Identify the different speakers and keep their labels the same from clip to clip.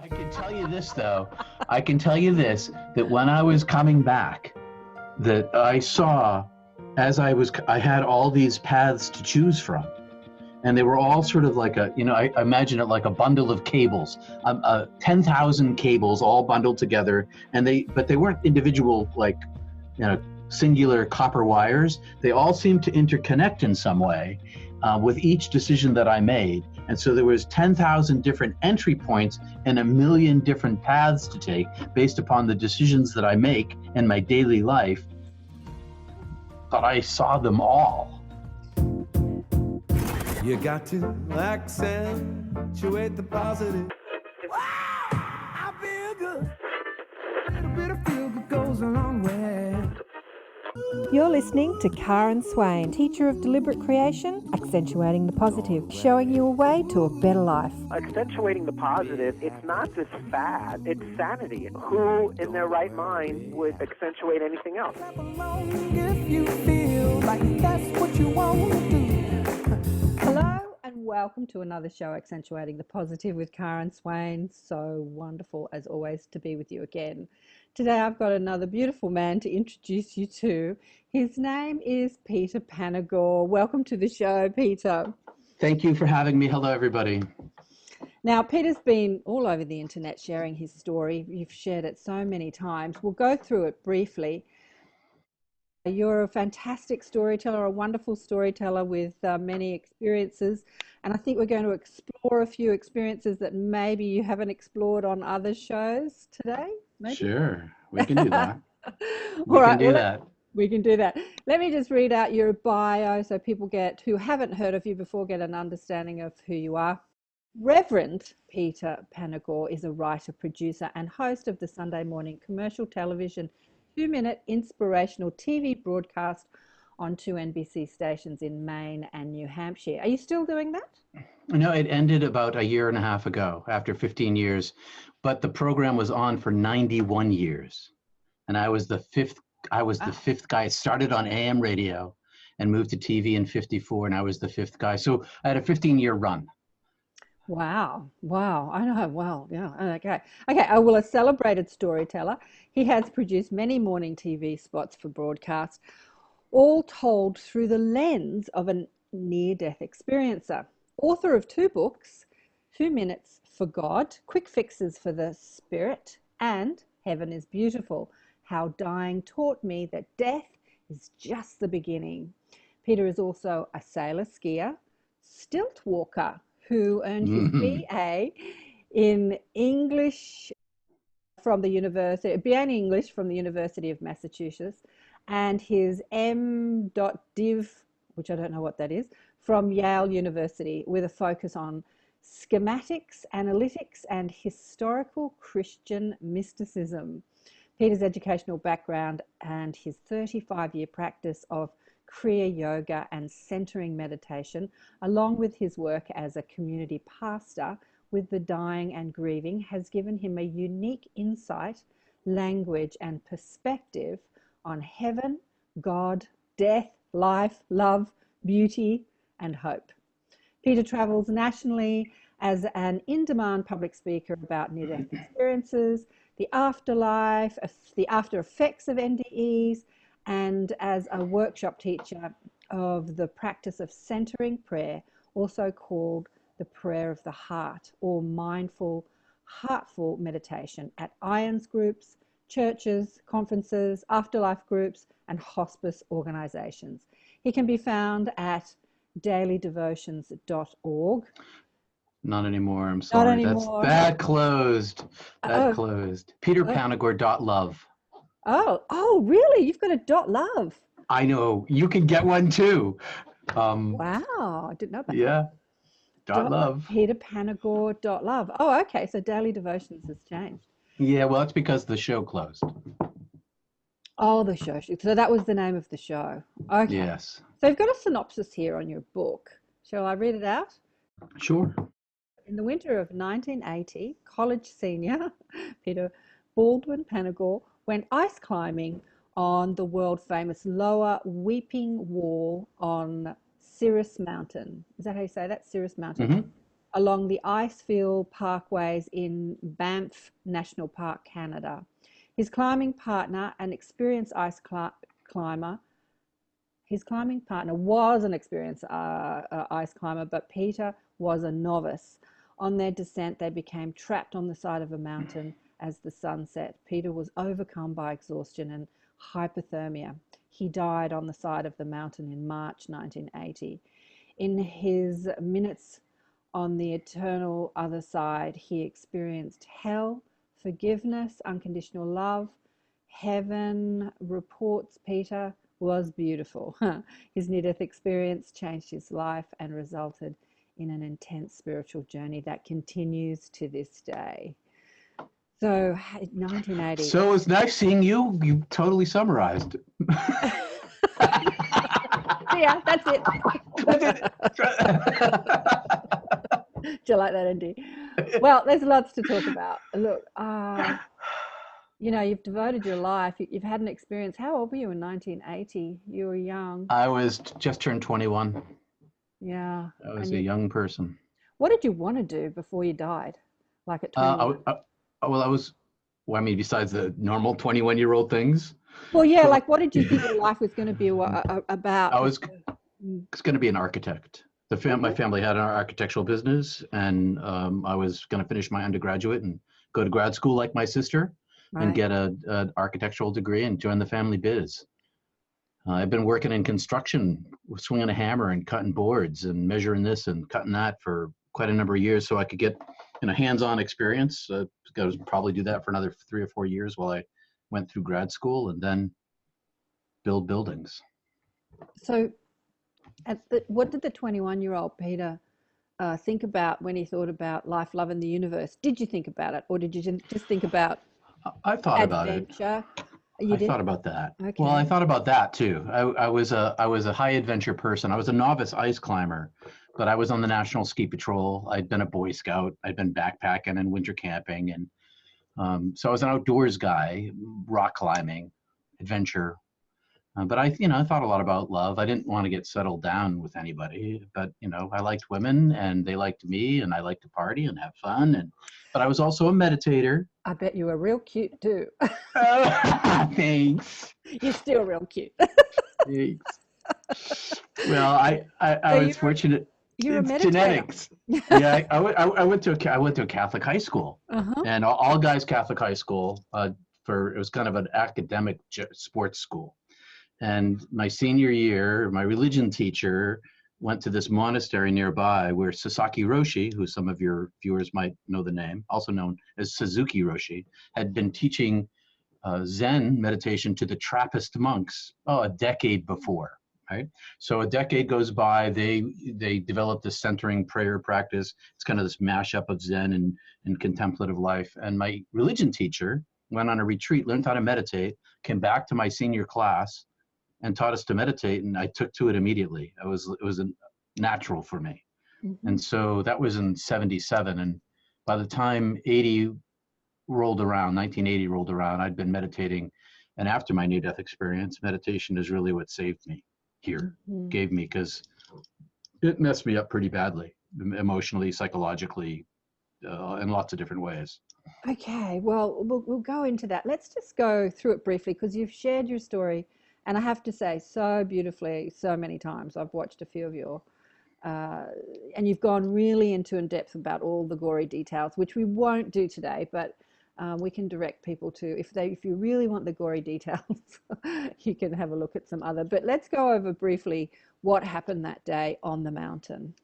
Speaker 1: I can tell you this, though. I can tell you this, that when I was coming back, that I saw, I had all these paths to choose from. And they were all sort of like I imagine it like a bundle of cables, 10,000 cables all bundled together. But they weren't individual, like, singular copper wires. They all seemed to interconnect in some way with each decision that I made. And so there was 10,000 different entry points and a million different paths to take based upon the decisions that I make in my daily life. But I saw them all.
Speaker 2: You got to accentuate the positive. Wow, I feel good. A little bit of feel good goes a long way.
Speaker 3: You're listening to Karen Swain, teacher of deliberate creation, accentuating the positive, showing you a way to a better life.
Speaker 4: Accentuating the positive, it's not just fad, it's sanity. Who in their right mind would accentuate anything else?
Speaker 2: If you feel like that's what you want to do.
Speaker 3: Hello and welcome to another show, Accentuating the Positive with Karen Swain. So wonderful, as always, to be with you again. Today I've got another beautiful man to introduce you to. His name is Peter Panagore. Welcome to the show, Peter.
Speaker 1: Thank you for having me. Hello, everybody.
Speaker 3: Now, Peter's been all over the internet sharing his story. You've shared it so many times. We'll go through it briefly. You're a fantastic storyteller, a wonderful storyteller with many experiences. And I think we're going to explore a few experiences that maybe you haven't explored on other shows today. Maybe?
Speaker 1: Sure, we can do that.
Speaker 3: We can do that. Let me just read out your bio so people who haven't heard of you before get an understanding of who you are. Reverend Peter Panagore is a writer, producer, and host of the Sunday morning commercial television 2-minute inspirational TV broadcast on 2 NBC stations in Maine and New Hampshire. Are you still doing that?
Speaker 1: No, it ended about a year and a half ago after 15 years, but the program was on for 91 years. And I was the fifth guy. I started on AM radio and moved to TV in 54, and I was the fifth guy. So I had a 15-year run.
Speaker 3: Wow. I know. Well, yeah. Okay. A celebrated storyteller. He has produced many morning TV spots for broadcast, all told through the lens of a near-death experiencer. Author of 2 books, 2 Minutes for God, Quick Fixes for the Spirit, and Heaven is Beautiful, How Dying Taught Me That Death is Just the Beginning. Peter is also a sailor skier, stilt walker, who earned his BA in English from the University of Massachusetts, and his M.Div, which I don't know what that is, from Yale University, with a focus on schematics, analytics, and historical Christian mysticism. Peter's educational background and his 35-year practice of Kriya Yoga and centering meditation, along with his work as a community pastor with the dying and grieving, has given him a unique insight, language, and perspective on heaven, God, death, life, love, beauty, and hope. Peter travels nationally as an in-demand public speaker about near-death experiences, the afterlife, the after effects of NDEs, and as a workshop teacher of the practice of centering prayer, also called the prayer of the heart or mindful, heartful meditation at Irons groups, churches, conferences, afterlife groups, and hospice organizations. He can be found at dailydevotions.org.
Speaker 1: Not anymore. I'm sorry.
Speaker 3: Not anymore.
Speaker 1: That closed. Closed. PeterPanagore.love.
Speaker 3: Oh, really? You've got a .love.
Speaker 1: I know. You can get one too.
Speaker 3: Wow, I didn't know that.
Speaker 1: Yeah. .love.
Speaker 3: PeterPanagore.love. Oh, okay. So Daily Devotions has changed.
Speaker 1: Yeah, well, it's because the show closed.
Speaker 3: Oh, the show. So that was the name of the show. Okay.
Speaker 1: Yes.
Speaker 3: So you've got a synopsis here on your book. Shall I read it out?
Speaker 1: Sure.
Speaker 3: In the winter of 1980, college senior Peter Baldwin Panagore went ice climbing on the world-famous lower Weeping Wall on Cirrus Mountain. Is that how you say that? Cirrus Mountain?
Speaker 1: Mm-hmm.
Speaker 3: along the Icefields Parkways in Banff National Park, Canada. His climbing partner, an experienced climber, his climbing partner was an experienced ice climber, but Peter was a novice. On their descent, they became trapped on the side of a mountain as the sun set. Peter was overcome by exhaustion and hypothermia. He died on the side of the mountain in March 1980. In his minutes on the eternal other side, he experienced hell, forgiveness, unconditional love, heaven. Reports Peter was beautiful. His near-death experience changed his life and resulted in an intense spiritual journey that continues to this day. So, 1980.
Speaker 1: So it's nice seeing you. You totally summarized.
Speaker 3: Yeah, that's it.
Speaker 1: That's it.
Speaker 3: Do you like that, Andy? Well, there's lots to talk about. Look, you know, you've devoted your life. You've had an experience. How old were you in 1980? You were young.
Speaker 1: I was just turned 21.
Speaker 3: Yeah.
Speaker 1: I was a young person.
Speaker 3: What did you want to do before you died? Like at 21?
Speaker 1: I mean, besides the normal 21-year-old things.
Speaker 3: Well, yeah, like what did you think your life was going to be about?
Speaker 1: I was going to be an architect. My family had an architectural business, and I was going to finish my undergraduate and go to grad school like my sister, and get an architectural degree and join the family biz. I've been working in construction, swinging a hammer and cutting boards and measuring this and cutting that for quite a number of years, so I could get hands-on experience. I was probably do that for another 3 or 4 years while I went through grad school, and then build buildings.
Speaker 3: So what did the 21-year-old Peter think about when he thought about life, love, and the universe? Did you think about it, or did you just think about
Speaker 1: I thought
Speaker 3: adventure?
Speaker 1: about it. I thought about that.
Speaker 3: Okay.
Speaker 1: Well, I thought about that too. I was a high adventure person. I was a novice ice climber, but I was on the National Ski Patrol. I'd been a Boy Scout. I'd been backpacking and winter camping, and so I was an outdoors guy, rock climbing, adventure. But I thought a lot about love. I didn't want to get settled down with anybody, but I liked women, and they liked me, and I liked to party and have fun. But I was also a meditator.
Speaker 3: I bet you were real cute too.
Speaker 1: Thanks.
Speaker 3: You're still real cute.
Speaker 1: Thanks. Well, I was fortunate.
Speaker 3: You're
Speaker 1: it's
Speaker 3: a meditator.
Speaker 1: Genetics. Yeah, I went to a Catholic high school, and all guys Catholic high school. It was kind of an academic sports school. And my senior year, my religion teacher went to this monastery nearby where Sasaki Roshi, who some of your viewers might know the name, also known as Suzuki Roshi, had been teaching Zen meditation to the Trappist monks a decade before. Right. So a decade goes by, they developed this centering prayer practice. It's kind of this mashup of Zen and contemplative life. And my religion teacher went on a retreat, learned how to meditate, came back to my senior class and taught us to meditate, and I took to it immediately. It was a natural for me. And so that was in 77. And by the time 1980 rolled around, I'd been meditating. And after my near-death experience, meditation is really what saved me here, gave me, because it messed me up pretty badly, emotionally, psychologically, in lots of different ways.
Speaker 3: Okay, well, we'll go into that. Let's just go through it briefly, because you've shared your story, and I have to say, so beautifully, so many times. I've watched a few of your, and you've gone really in depth about all the gory details, which we won't do today, but we can direct people to, if you really want the gory details, you can have a look at some other. But let's go over briefly what happened that day on the mountain.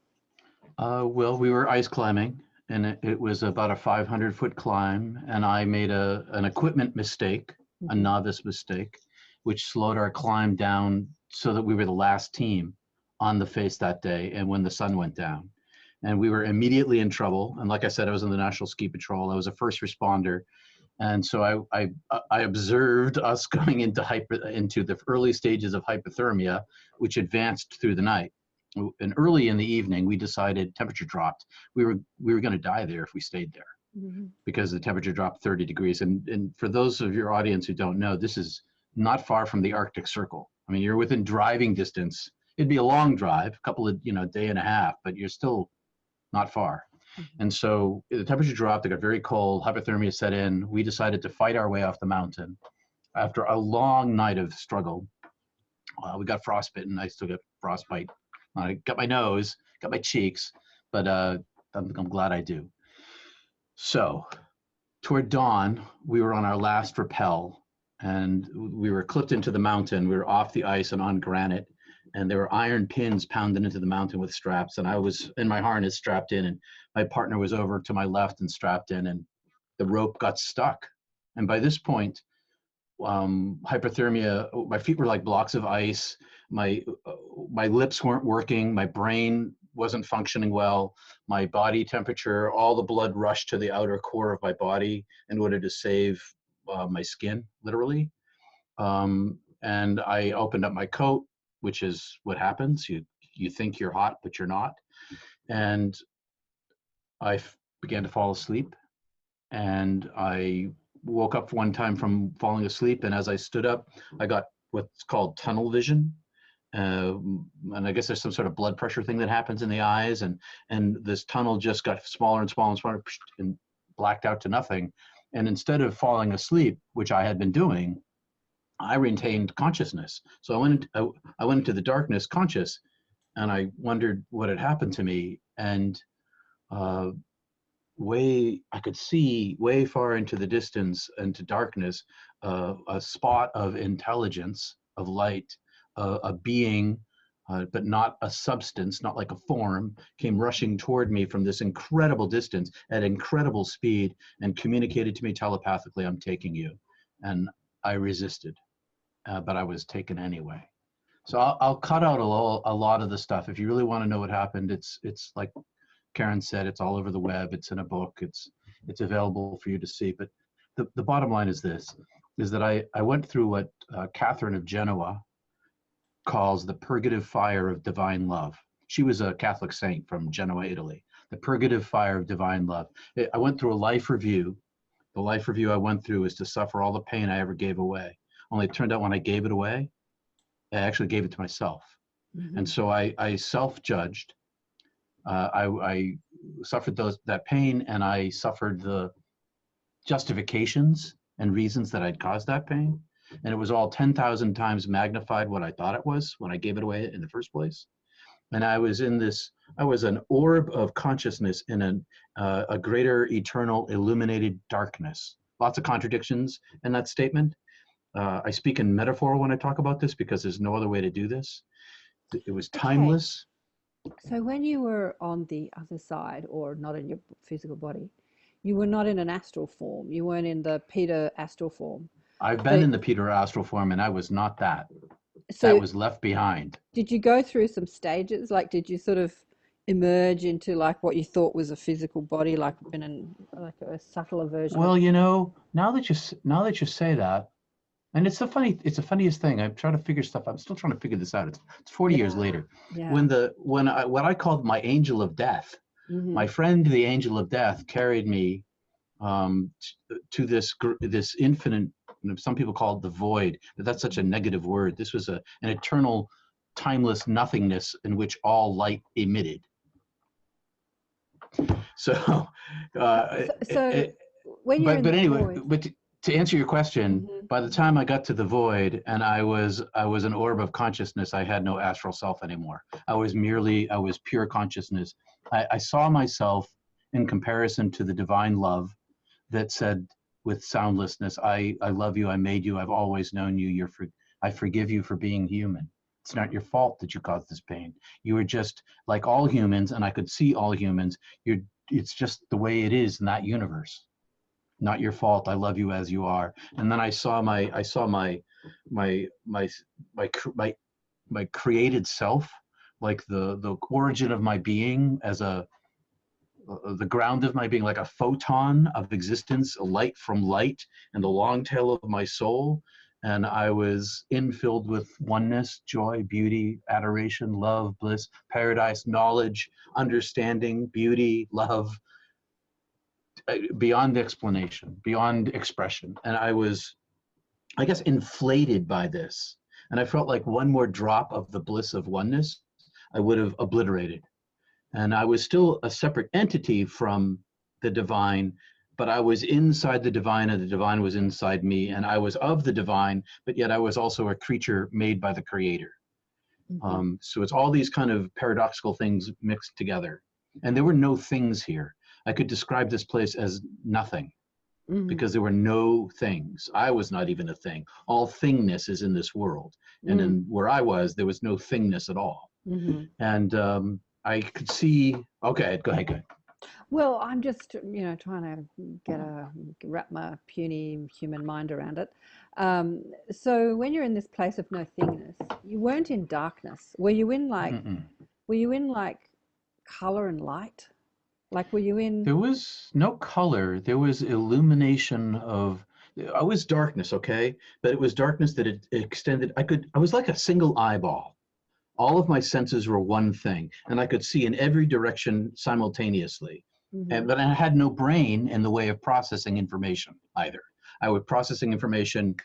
Speaker 1: Well, we were ice climbing, and it was about a 500-foot climb, and I made an equipment mistake, a novice mistake, which slowed our climb down so that we were the last team on the face that day, and when the sun went down. And we were immediately in trouble. And like I said, I was in the National Ski Patrol. I was a first responder. And so I observed us going into the early stages of hypothermia, which advanced through the night. And early in the evening, we decided, temperature dropped. We were going to die there if we stayed there, because the temperature dropped 30 degrees. And for those of your audience who don't know, this is not far from the Arctic Circle. I mean, you're within driving distance. It'd be a long drive, a couple of, day and a half, but you're still not far. And so the temperature dropped, it got very cold, hypothermia set in. We decided to fight our way off the mountain. After a long night of struggle, we got frostbitten. I still got frostbite. I got my nose, got my cheeks, but I'm glad I do. So toward dawn, we were on our last rappel, and we were clipped into the mountain. We were off the ice and on granite, and there were iron pins pounded into the mountain with straps, and I was in my harness strapped in, and my partner was over to my left and strapped in, and the rope got stuck. And by this point, hypothermia, my feet were like blocks of ice, my lips weren't working, my brain wasn't functioning well, my body temperature, all the blood rushed to the outer core of my body in order to save my skin, literally. And I opened up my coat, which is what happens. You think you're hot, but you're not. And I began to fall asleep, and I woke up one time from falling asleep, and as I stood up, I got what's called tunnel vision. And I guess there's some sort of blood pressure thing that happens in the eyes, and this tunnel just got smaller and smaller and smaller and blacked out to nothing. And instead of falling asleep, which I had been doing, I retained consciousness. So I went into the darkness conscious, and I wondered what had happened to me. And I could see way far into the distance, into darkness, a spot of intelligence, of light, a being, but not a substance, not like a form, came rushing toward me from this incredible distance at incredible speed and communicated to me telepathically, "I'm taking you." And I resisted, but I was taken anyway. So I'll cut out a lot of the stuff. If you really want to know what happened, it's like Karen said, it's all over the web. It's in a book. It's available for you to see. But the bottom line is this, is that I went through what Catherine of Genoa calls the purgative fire of divine love. She was a Catholic saint from Genoa, Italy. The purgative fire of divine love. I went through a life review. The life review I went through is to suffer all the pain I ever gave away. Only it turned out when I gave it away, I actually gave it to myself. Mm-hmm. And so I self-judged. I suffered that pain, and I suffered the justifications and reasons that I'd caused that pain. And it was all 10,000 times magnified what I thought it was when I gave it away in the first place. And I was an orb of consciousness in a greater eternal illuminated darkness. Lots of contradictions in that statement. I speak in metaphor when I talk about this because there's no other way to do this. It was timeless.
Speaker 3: Okay. So when you were on the other side, or not in your physical body, you were not in an astral form. You weren't in the Peter astral form.
Speaker 1: I've been in the Peter astral form, and I was not that. So that was left behind.
Speaker 3: Did you go through some stages? Like, did you sort of emerge into like what you thought was a physical body, like in like a subtler version?
Speaker 1: Well, now that you say that, and it's the funniest thing. I'm trying to figure stuff. I'm still trying to figure this out. It's 40 years later. Yeah. When what I called my angel of death, mm-hmm. My friend, the angel of death, carried me to this infinite. Some people call it the void, but that's such a negative word. This was an eternal, timeless nothingness in which all light emitted. So,
Speaker 3: when you're
Speaker 1: but anyway, but to answer your question, mm-hmm. By the time I got to the void and I was an orb of consciousness, I had no astral self anymore. I was pure consciousness. I saw myself in comparison to the divine love that said, with soundlessness, I love you, I made you, I've always known you, I forgive you for being human. It's not your fault that you caused this pain. You were just like all humans, and I could see all humans. It's just the way it is in that universe. Not your fault. I love you as you are. And then I saw my created self, like the origin of my being as the ground of my being, like a photon of existence, a light from light, and the long tail of my soul. And I was infilled with oneness, joy, beauty, adoration, love, bliss, paradise, knowledge, understanding, beauty, love, beyond explanation, beyond expression. And I was, I guess, inflated by this. And I felt like one more drop of the bliss of oneness I would have obliterated. And I was still a separate entity from the divine, but I was inside the divine and the divine was inside me. And I was of the divine, but yet I was also a creature made by the creator. So it's all these kind of paradoxical things mixed together. And there were no things here. I could describe this place as nothing because there were no things. I was not even a thing. All thingness is in this world. And then where I was, there was no thingness at all. And I could see, okay, go ahead.
Speaker 3: Well, I'm just, trying to wrap my puny human mind around it. So when you're in this place of no thingness, you weren't in darkness. Were you in like color and light? Like, were you in?
Speaker 1: There was no color. There was illumination of, I was darkness, okay? But it was darkness that it extended. I was like a single eyeball. All of my senses were one thing, and I could see in every direction simultaneously. But I had no brain in the way of processing information either. I was processing information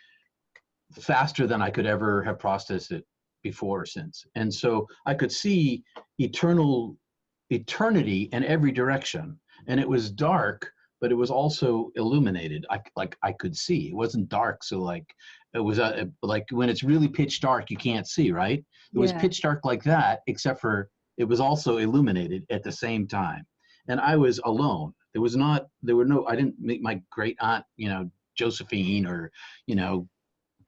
Speaker 1: faster than I could ever have processed it before or since. And so I could see eternity in every direction. And it was dark, but it was also illuminated. I could see. It wasn't dark, so like it was like when it's really pitch dark, you can't see, right? It was pitch dark like that, except for it was also illuminated at the same time. And I was alone. I didn't meet my great aunt, Josephine, or,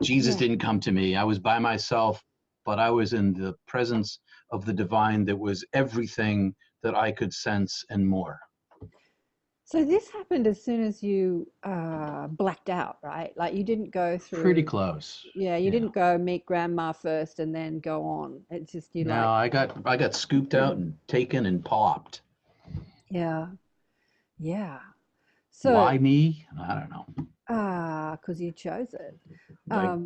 Speaker 1: Jesus didn't come to me. I was by myself, but I was in the presence of the divine that was everything that I could sense and more.
Speaker 3: So this happened as soon as you blacked out, right? Like you didn't go through.
Speaker 1: Pretty close.
Speaker 3: Yeah, you didn't go meet grandma first and then go on. It's just
Speaker 1: I got scooped out and taken and popped.
Speaker 3: Yeah. So
Speaker 1: why me? I don't know.
Speaker 3: Because you chose it.
Speaker 1: Right.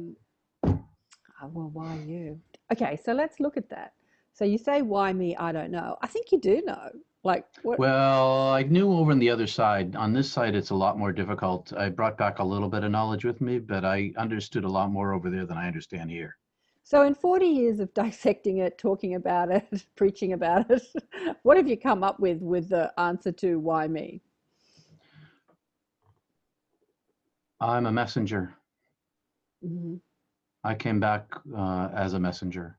Speaker 3: Well, why you? Okay, so let's look at that. So you say, why me? I don't know. I think you do know. Like what?
Speaker 1: Well, I knew over on the other side. On this side, it's a lot more difficult. I brought back a little bit of knowledge with me, but I understood a lot more over there than I understand here.
Speaker 3: So in 40 years of dissecting it, talking about it, preaching about it, what have you come up with the answer to why me?
Speaker 1: I'm a messenger. I came back as a messenger.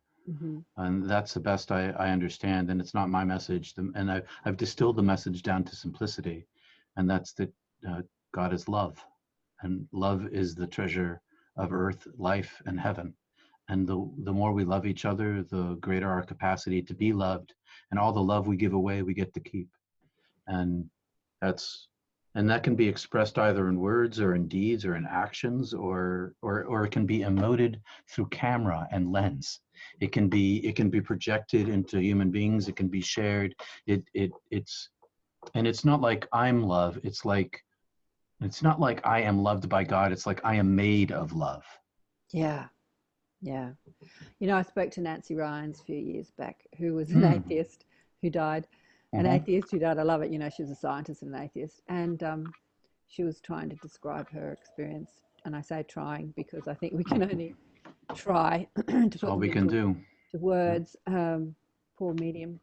Speaker 1: And that's the best I understand. And it's not my message. And I've distilled the message down to simplicity. And that's that God is love. And love is the treasure of earth, life, and heaven. And the more we love each other, the greater our capacity to be loved. And all the love we give away, we get to keep. And that can be expressed either in words or in deeds or in actions, or it can be emoted through camera and lens. It can be projected into human beings. It can be shared. It's not like I'm love. It's not like I am loved by God. It's like I am made of love.
Speaker 3: Yeah. I spoke to Nancy Ryans a few years back, who was an atheist who died. An atheist who died. I love it. She was a scientist and an atheist. And she was trying to describe her experience. And I say trying because I think we can only try to put
Speaker 1: all we can do
Speaker 3: to words. Poor medium.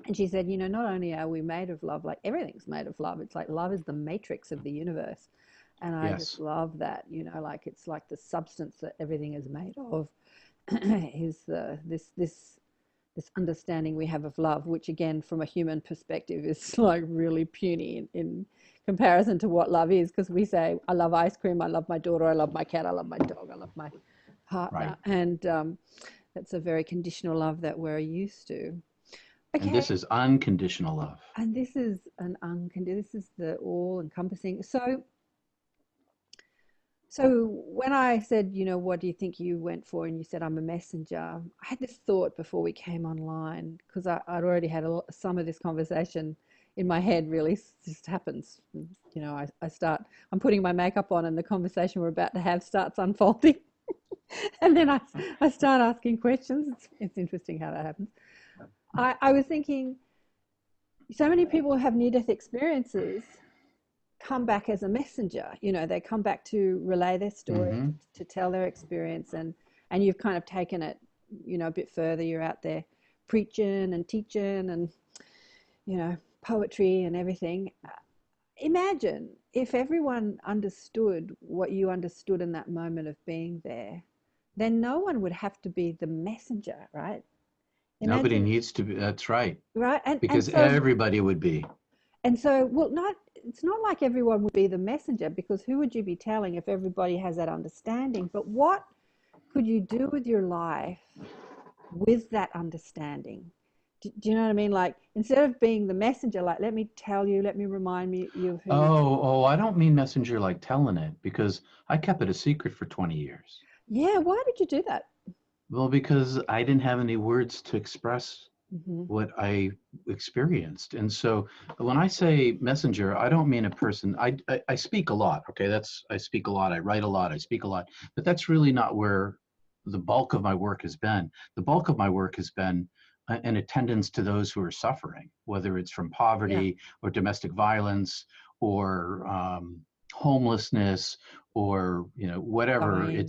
Speaker 3: And she said, not only are we made of love, like everything's made of love. It's like love is the matrix of the universe. And I just love that, like it's like the substance that everything is made of is this understanding we have of love, which again, from a human perspective, is like really puny in comparison to what love is. Because we say, I love ice cream, I love my daughter, I love my cat, I love my dog, I love my partner. Right. And that's a very conditional love that we're used to. Okay.
Speaker 1: And this is unconditional love.
Speaker 3: And this is this is the all-encompassing. So when I said, what do you think you went for? And you said, I'm a messenger. I had this thought before we came online, because I'd already had some of this conversation in my head. Really just happens. I'm putting my makeup on and the conversation we're about to have starts unfolding. And then I start asking questions. It's interesting how that happens. I was thinking, so many people have near-death experiences come back as a messenger. They come back to relay their story, to tell their experience, and you've kind of taken it, a bit further. You're out there preaching and teaching, and you know, poetry and everything. Imagine if everyone understood what you understood in that moment of being there, then no one would have to be the messenger, right?
Speaker 1: Nobody
Speaker 3: Imagine,
Speaker 1: needs to be. That's right.
Speaker 3: right? And
Speaker 1: Because
Speaker 3: so
Speaker 1: everybody would be.
Speaker 3: well, not it's not like everyone would be the messenger, because who would you be telling if everybody has that understanding? But what could you do with your life with that understanding? Do you know what I mean? Like, instead of being the messenger, like, let me tell you, let me remind you of who you are.
Speaker 1: Oh, I don't mean messenger like telling it, because I kept it a secret for 20 years.
Speaker 3: Yeah, why did you do that?
Speaker 1: Well, because I didn't have any words to express
Speaker 3: Hmm.
Speaker 1: what I experienced. And so when I say messenger, I don't mean a person. I speak a lot. Okay, I speak a lot. I write a lot. I speak a lot. But that's really not where the bulk of my work has been. The bulk of my work has been in attendance to those who are suffering, whether it's from
Speaker 3: Yeah,
Speaker 1: poverty or domestic violence or homelessness or whatever.
Speaker 3: dying.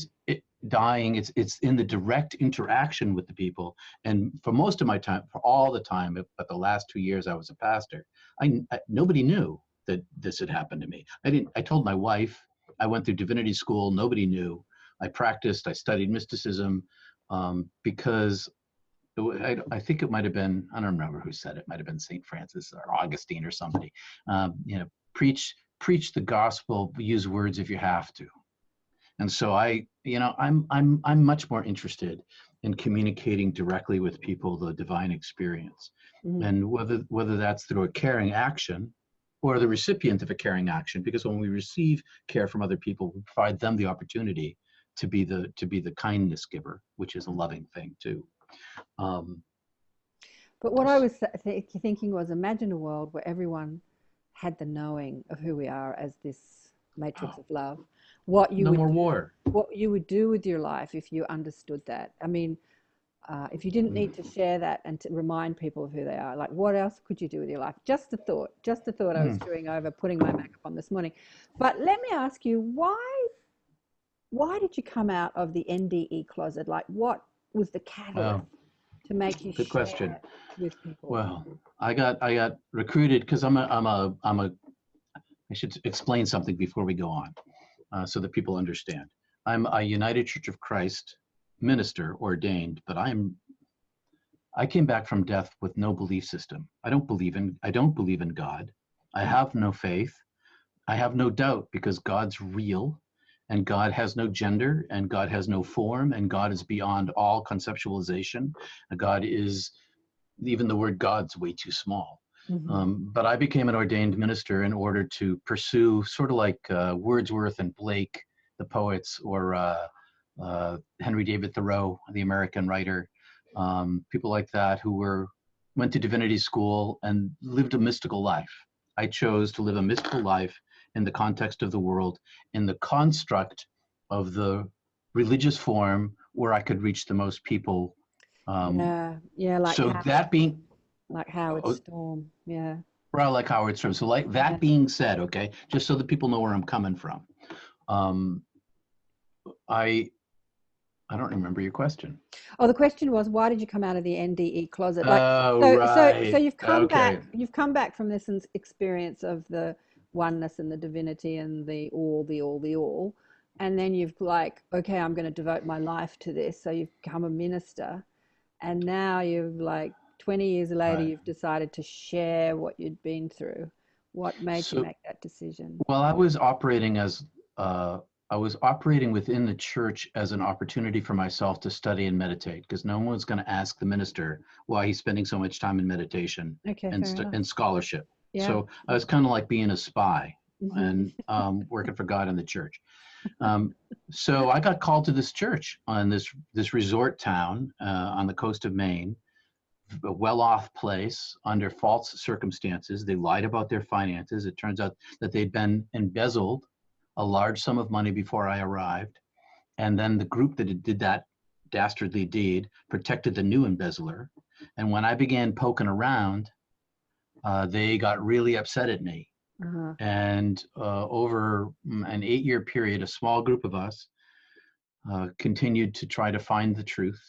Speaker 1: Dying. It's in the direct interaction with the people. And for most of my time, for all the time, but the last 2 years I was a pastor, nobody knew that this had happened to me. I told my wife. I went through divinity school. Nobody knew. I practiced. I studied mysticism because I think it might have been, I don't remember who said it. Might have been Saint Francis or Augustine or somebody. Preach the gospel. Use words if you have to. And so I'm much more interested in communicating directly with people the divine experience,
Speaker 3: Mhm.
Speaker 1: and whether that's through a caring action or the recipient of a caring action, because when we receive care from other people, we provide them the opportunity to be the kindness giver, which is a loving thing too. Um,
Speaker 3: But what I was thinking was, imagine a world where everyone had the knowing of who we are as this matrix of love. What you
Speaker 1: no
Speaker 3: would
Speaker 1: more
Speaker 3: do,
Speaker 1: war.
Speaker 3: what you would do with your life if you understood that. I mean, if you didn't need to share that and to remind people of who they are, like, what else could you do with your life? Just a thought I was
Speaker 1: Hmm.
Speaker 3: chewing over, putting my makeup on this morning. But let me ask you, why did you come out of the NDE closet? Like, what was the catalyst
Speaker 1: Well,
Speaker 3: to make you
Speaker 1: good question.
Speaker 3: share it with people?
Speaker 1: Well, I got recruited because I should explain something before we go on, so that people understand. I'm a United Church of Christ minister ordained, but I came back from death with no belief system. I don't believe in God. I have no faith. I have no doubt, because God's real, and God has no gender, and God has no form, and God is beyond all conceptualization. God is, even the word God's way too small.
Speaker 3: Hmm.
Speaker 1: But I became an ordained minister in order to pursue, sort of like Wordsworth and Blake, the poets, or Henry David Thoreau, the American writer, people like that who went to divinity school and lived a mystical life. I chose to live a mystical life in the context of the world, in the construct of the religious form where I could reach the most people. Um,
Speaker 3: Yeah, yeah, like
Speaker 1: so
Speaker 3: Howard,
Speaker 1: that being
Speaker 3: like Howard
Speaker 1: Oh,
Speaker 3: Storm. Yeah,
Speaker 1: well, like Howard Stern. So, like
Speaker 3: yeah.
Speaker 1: that being said, okay, just so that people know where I'm coming from, um, I I don't remember your question.
Speaker 3: Oh, the question was, why did you come out of the NDE closet? Like,
Speaker 1: Oh,
Speaker 3: so
Speaker 1: right. Okay.
Speaker 3: you've come back from this experience of the oneness and the divinity and the all, and then you've like, okay, I'm going to devote my life to this. So you've become a minister, and now you've like 20 years later,
Speaker 1: Right.
Speaker 3: you've decided to share what you'd been through. What made you
Speaker 1: So,
Speaker 3: make that decision?
Speaker 1: well, uh, I was operating within the church as an opportunity for myself to study and meditate, because no one's going to ask the minister why he's spending so much time in meditation
Speaker 3: Okay,
Speaker 1: and
Speaker 3: fair enough.
Speaker 1: and scholarship.
Speaker 3: Yeah.
Speaker 1: So I was kind of like being a spy
Speaker 3: Hmm.
Speaker 1: and working for God in the church. Um, so I got called to this church on this resort town on the coast of Maine, a well-off place under false circumstances. They lied about their finances. It turns out that they'd been embezzled a large sum of money before I arrived, and then the group that did that dastardly deed protected the new embezzler. And when I began poking around, they got really upset at me.
Speaker 3: Uh-huh.
Speaker 1: And over an 8-year period, a small group of us continued to try to find the truth.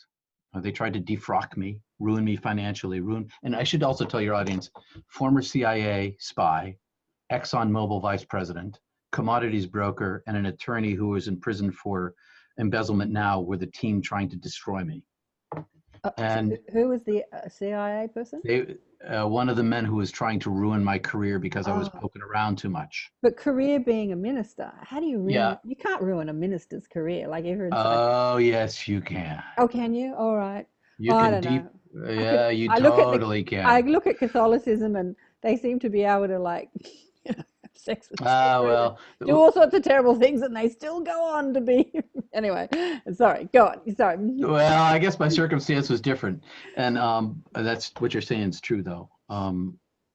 Speaker 1: They tried to defrock me, ruin me financially, and I should also tell your audience, former CIA spy, ExxonMobil vice president, commodities broker, and an attorney who was in prison for embezzlement now were the team trying to destroy me. And
Speaker 3: who was the CIA person?
Speaker 1: One of the men who was trying to ruin my career because I was
Speaker 3: Oh.
Speaker 1: poking around too much.
Speaker 3: But career being a minister, how do you ruin?
Speaker 1: Yeah.
Speaker 3: You can't ruin a minister's career. Like everyone's like,
Speaker 1: Oh, yes, you can.
Speaker 3: oh, can you? All right.
Speaker 1: You
Speaker 3: I
Speaker 1: can
Speaker 3: don't know.
Speaker 1: yeah, you
Speaker 3: I look at
Speaker 1: totally can.
Speaker 3: I look at Catholicism and they seem to be able to like have sex with children,
Speaker 1: Well,
Speaker 3: do all sorts of terrible things, and they still go on to be. Anyway, sorry. Go on. Sorry.
Speaker 1: well, I guess my circumstance was different, and that's what you're saying is true, though.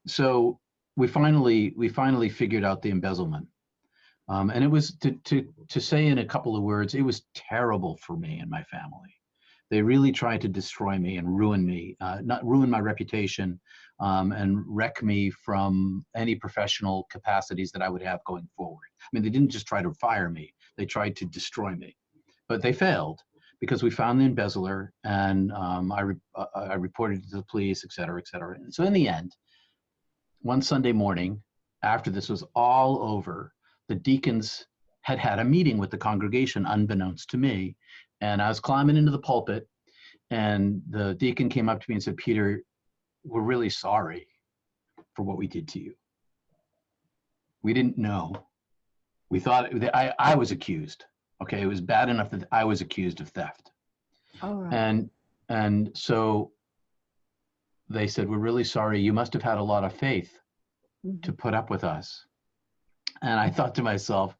Speaker 1: So we finally figured out the embezzlement, and it was to say in a couple of words, it was terrible for me and my family. They really tried to destroy me and ruin me, not ruin my reputation, and wreck me from any professional capacities that I would have going forward. I mean, they didn't just try to fire me; they tried to destroy me, but they failed because we found the embezzler, and I reported it to the police, et cetera, et cetera. And so in the end, one Sunday morning, after this was all over, the deacons had a meeting with the congregation, unbeknownst to me. And I was climbing into the pulpit, and the deacon came up to me and said, "Peter, we're really sorry for what we did to you. We didn't know. We thought I was accused. Okay, it was bad enough that I was accused of theft."
Speaker 3: All right.
Speaker 1: And so they said, "We're really sorry. You must have had a lot of faith to put up with us." And I thought to myself,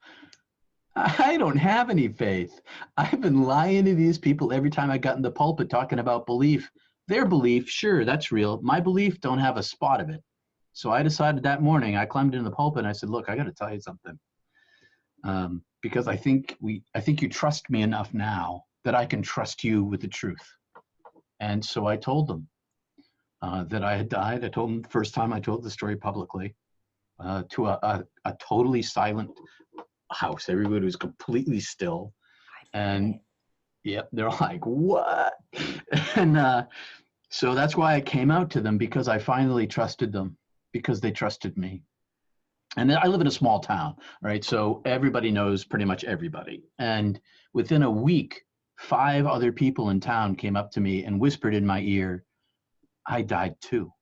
Speaker 1: I don't have any faith. I've been lying to these people every time I got in the pulpit talking about belief. Their belief, sure, that's real. My belief don't have a spot of it. So I decided that morning, I climbed into the pulpit and I said, "Look, I got to tell you something. Because I think you trust me enough now that I can trust you with the truth." And so I told them that I had died. I told them the first time I told the story publicly to a totally silent house. Everybody was completely still. And yep, they're like, "What?" And so that's why I came out to them, because I finally trusted them, because they trusted me. And I live in a small town, right? So everybody knows pretty much everybody. And within a week, 5 other people in town came up to me and whispered in my ear, "I died too.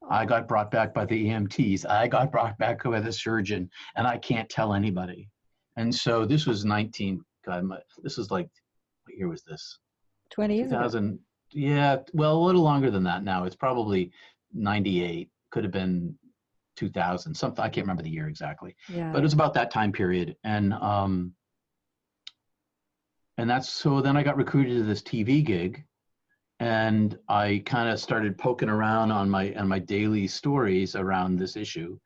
Speaker 1: I got brought back by the EMTs. I got brought back by the surgeon, and I can't tell anybody." And so this was this was like, what year was this?
Speaker 3: 20 years ago.
Speaker 1: 2000. Yeah, well, a little longer than that now. It's probably 98. Could have been 2000, something. I can't remember the year exactly.
Speaker 3: Yeah.
Speaker 1: But it was about that time period. And that's, so then I got recruited to this TV gig, and I kind of started poking around on my daily stories around this issue.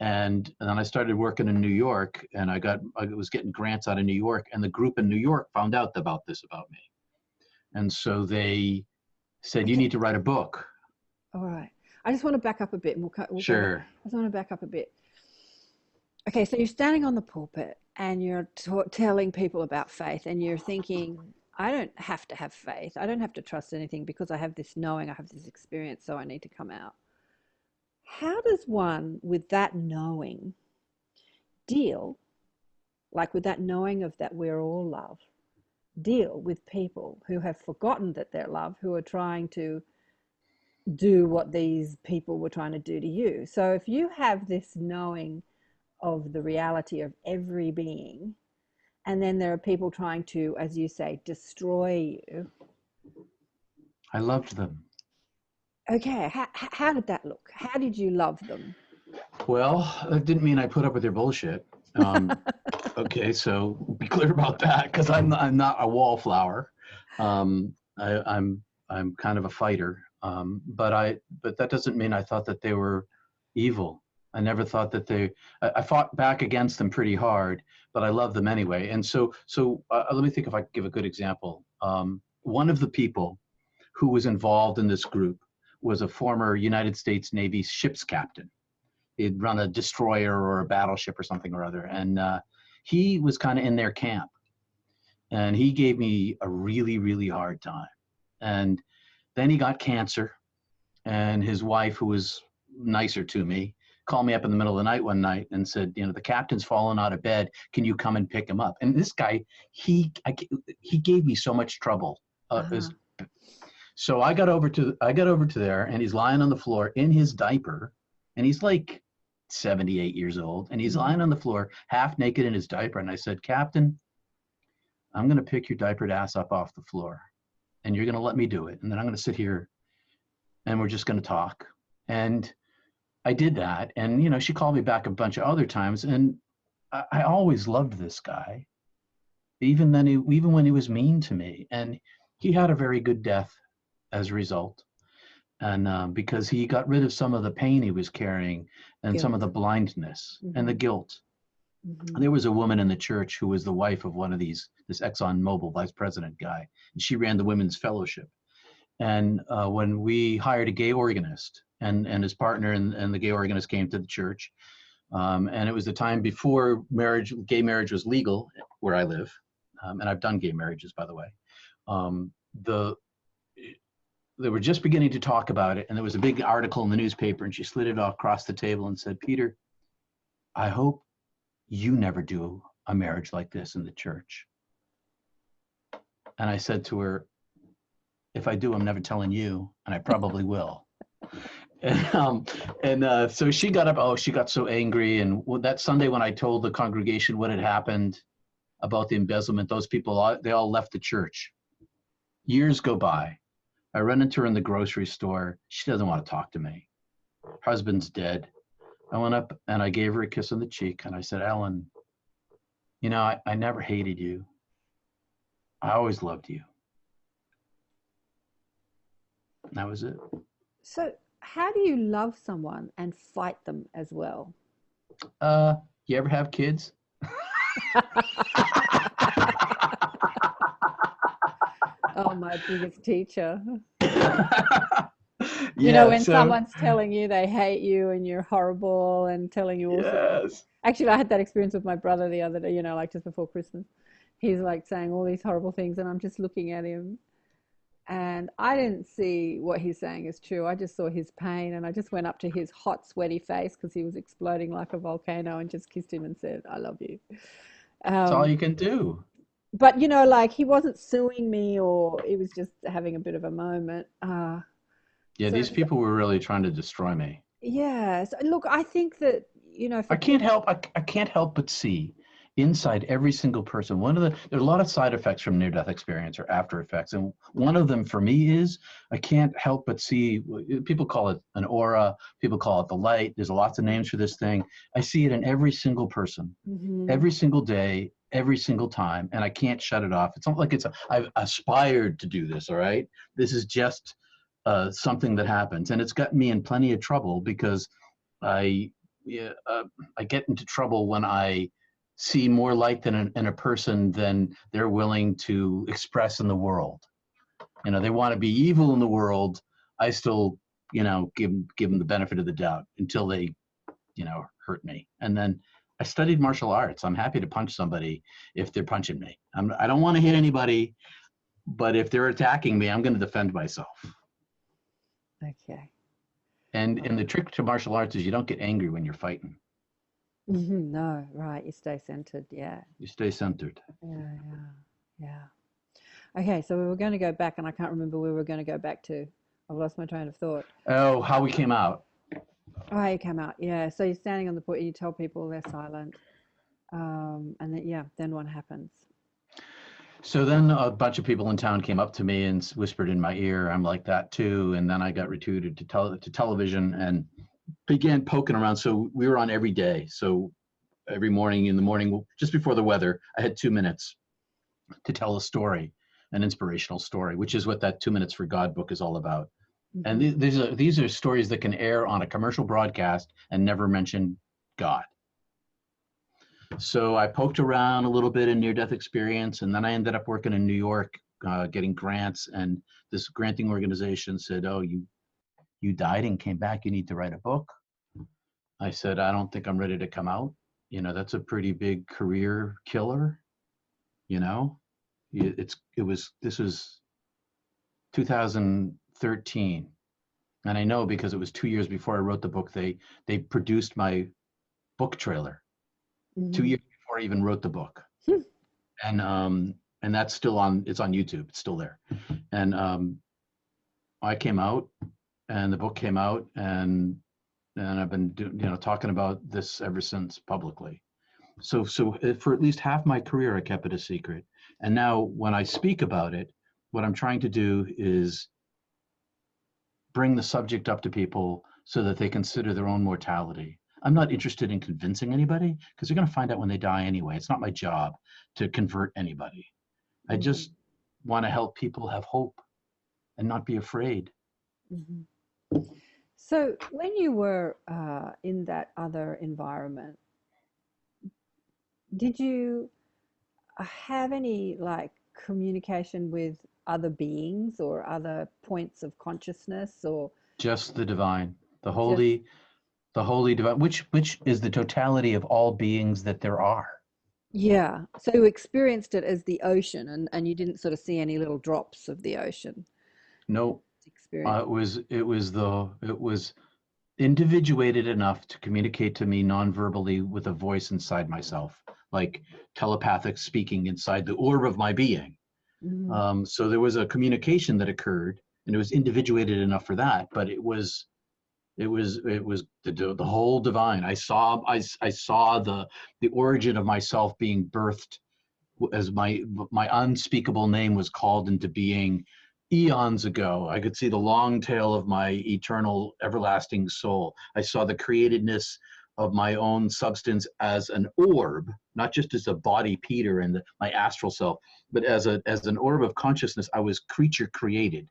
Speaker 1: And then I started working in New York, and I was getting grants out of New York, and the group in New York found out about this about me. And so they said, "You need to write a book."
Speaker 3: All right. I just want to back up a bit.
Speaker 1: Sure.
Speaker 3: I just want to back up a bit. Okay, so you're standing on the pulpit and you're telling people about faith, and you're thinking, I don't have to have faith. I don't have to trust anything because I have this knowing, I have this experience, so I need to come out. How does one with that knowing deal, like with that knowing of that we're all love, deal with people who have forgotten that they're love, who are trying to do what these people were trying to do to you? So if you have this knowing of the reality of every being, and then there are people trying to, as you say, destroy you.
Speaker 1: I loved them.
Speaker 3: Okay, how did that look? How did you love them?
Speaker 1: Well, that didn't mean I put up with their bullshit. Okay, so be clear about that, because I'm not a wallflower. I'm kind of a fighter. But that doesn't mean I thought that they were evil. I never thought that I fought back against them pretty hard, but I love them anyway. And so let me think if I could give a good example. One of the people who was involved in this group was a former United States Navy ship's captain. He'd run a destroyer or a battleship or something or other. And he was kind of in their camp. And he gave me a really, really hard time. And then he got cancer, and his wife, who was nicer to me, called me up in the middle of the night one night and said, you know, the captain's fallen out of bed. Can you come and pick him up? And this guy, he gave me so much trouble. So I got over to there, and he's lying on the floor in his diaper, and he's like 78 years old, and he's lying on the floor half naked in his diaper. And I said, Captain, I'm going to pick your diapered ass up off the floor, and you're going to let me do it. And then I'm going to sit here, and we're just going to talk. And I did that. And, you know, she called me back a bunch of other times, and I always loved this guy, even when he was mean to me. And he had a very good death as a result. And because he got rid of some of the pain he was carrying and some of the blindness and the guilt. There was a woman in the church who was the wife of this Exxon Mobil vice president guy, and she ran the women's fellowship. And when we hired a gay organist, and his partner and the gay organist came to the church, and it was the time before gay marriage was legal where I live, and I've done gay marriages, by the way. They were just beginning to talk about it, and there was a big article in the newspaper, and she slid it across the table and said, Peter, I hope you never do a marriage like this in the church. And I said to her, if I do, I'm never telling you, and I probably will. So she got up. Oh, she got so angry. And that Sunday when I told the congregation what had happened about the embezzlement, those people, they all left the church. Years go by. I run into her in the grocery store. She doesn't want to talk to me. Her husband's dead. I went up and I gave her a kiss on the cheek, and I said, Ellen, you know, I never hated you. I always loved you. And that was it.
Speaker 3: So how do you love someone and fight them as well?
Speaker 1: You ever have kids?
Speaker 3: Oh, my biggest teacher. You know, when someone's telling you they hate you and you're horrible and telling you all sorts. Actually, I had that experience with my brother the other day, you know, like just before Christmas. He's like saying all these horrible things, and I'm just looking at him. And I didn't see what he's saying is true. I just saw his pain, and I just went up to his hot, sweaty face because he was exploding like a volcano, and just kissed him and said, I love you.
Speaker 1: That's all you can do.
Speaker 3: But, you know, like he wasn't suing me, or he was just having a bit of a moment.
Speaker 1: These people were really trying to destroy me.
Speaker 3: Yes. Look, I think that, you know,
Speaker 1: I can't help but see inside every single person. There are a lot of side effects from near-death experience or after effects. And one of them for me is I can't help but see, people call it an aura, people call it the light. There's lots of names for this thing. I see it in every single person, every single day, every single time, and I can't shut it off. It's not like I've aspired to do this, all right? This is just something that happens. And it's gotten me in plenty of trouble because I get into trouble when I see more light in a person than they're willing to express in the world. You know, they want to be evil in the world. I still, you know, give them the benefit of the doubt until they, you know, hurt me. And then I studied martial arts. I'm happy to punch somebody if they're punching me. I don't want to hit anybody, but if they're attacking me, I'm going to defend myself.
Speaker 3: Okay.
Speaker 1: And the trick to martial arts is you don't get angry when you're fighting.
Speaker 3: No, right. You stay centered. Yeah.
Speaker 1: You stay centered.
Speaker 3: Yeah. Okay, so we were going to go back, and I can't remember where we were going to go back to. I've lost my train of thought.
Speaker 1: Oh, how we came out.
Speaker 3: Oh, how you came out. Yeah. So you're standing on the point, you tell people they're silent. And then what happens?
Speaker 1: So then a bunch of people in town came up to me and whispered in my ear, I'm like that too. And then I got recruited to television and began poking around. So we were on every day. So every morning in the morning, just before the weather, I had 2 minutes to tell a story, an inspirational story, which is what that 2 Minutes for God book is all about. And these are stories that can air on a commercial broadcast and never mention God. So I poked around a little bit in near-death experience, and then I ended up working in New York, getting grants. And this granting organization said, "Oh, you died and came back. You need to write a book." I said, "I don't think I'm ready to come out. You know, that's a pretty big career killer. You know, this was 2013. And I know because it was 2 years before I wrote the book, they produced my book trailer 2 years before I even wrote the book. And that's still on, it's on YouTube, it's still there. And I came out and the book came out, and I've been talking about this ever since publicly. So for at least half my career, I kept it a secret. And now when I speak about it, what I'm trying to do is bring the subject up to people so that they consider their own mortality. I'm not interested in convincing anybody, because they're going to find out when they die anyway. It's not my job to convert anybody. I just want to help people have hope and not be afraid.
Speaker 3: So when you were in that other environment, did you have any like communication with other beings or other points of consciousness, or
Speaker 1: just the divine, the holy divine, which is the totality of all beings that there are.
Speaker 3: Yeah, so you experienced it as the ocean, and you didn't sort of see any little drops of the ocean.
Speaker 1: No,
Speaker 3: Experience.
Speaker 1: it was individuated enough to communicate to me non-verbally with a voice inside myself, like telepathic speaking inside the orb of my being. So there was a communication that occurred, and it was individuated enough for that, but it was the whole divine. I saw the origin of myself being birthed as my unspeakable name was called into being eons ago. I could see the long tail of my eternal everlasting soul. I saw the createdness of my own substance as an orb, not just as a body Peter and my astral self, but as an orb of consciousness. I was creature created,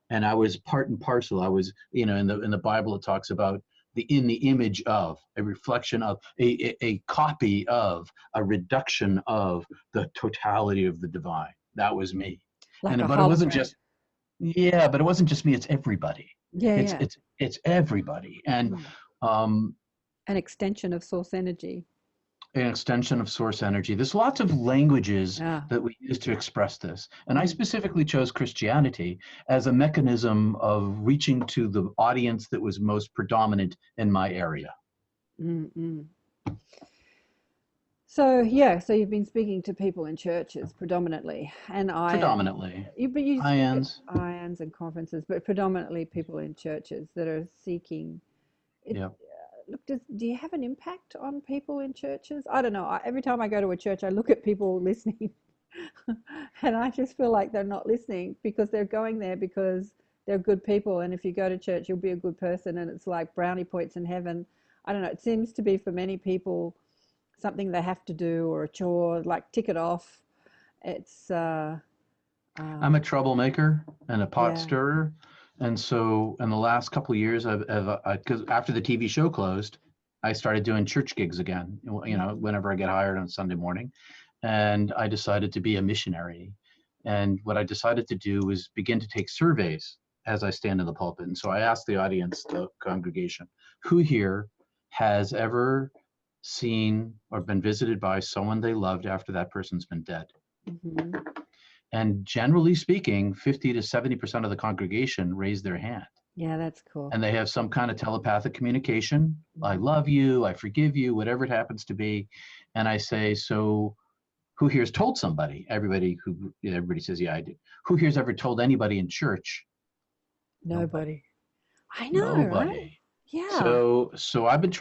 Speaker 1: and I was part and parcel. I was, in the Bible it talks about in the image of, a reflection of, a copy of, a reduction of the totality of the divine. That was me.
Speaker 3: Like
Speaker 1: But
Speaker 3: hologram.
Speaker 1: it wasn't just, but it wasn't just me, it's everybody. It's everybody. And
Speaker 3: an extension of source energy.
Speaker 1: An extension of source energy. There's lots of languages that we use to express this. And I specifically chose Christianity as a mechanism of reaching to the audience that was most predominant in my area.
Speaker 3: So you've been speaking to people in churches predominantly, and
Speaker 1: predominantly.
Speaker 3: But you
Speaker 1: IANs
Speaker 3: and conferences, but predominantly people in churches that are seeking. Look, do you have an impact on people in churches? I don't know. Every time I go to a church, I look at people listening, and I just feel like they're not listening, because they're going there because they're good people, and if you go to church, you'll be a good person, and it's like brownie points in heaven. I don't know. It seems to be, for many people, something they have to do, or a chore, like tick it off. It's
Speaker 1: I'm a troublemaker and a pot stirrer. And so in the last couple of years, because after the TV show closed, I started doing church gigs again, whenever I get hired on Sunday morning. And I decided to be a missionary. And what I decided to do was begin to take surveys as I stand in the pulpit. And so I asked the audience, the congregation, who here has ever seen or been visited by someone they loved after that person's been dead? And generally speaking, 50 to 70% of the congregation raised their hand.
Speaker 3: Yeah, that's cool.
Speaker 1: And they have some kind of telepathic communication. I love you, I forgive you, whatever it happens to be. And I say, so who here's told somebody? Everybody says, yeah, I do. Who here's ever told anybody in church?
Speaker 3: Nobody. I know,
Speaker 1: Nobody.
Speaker 3: Right? Yeah.
Speaker 1: So what I've been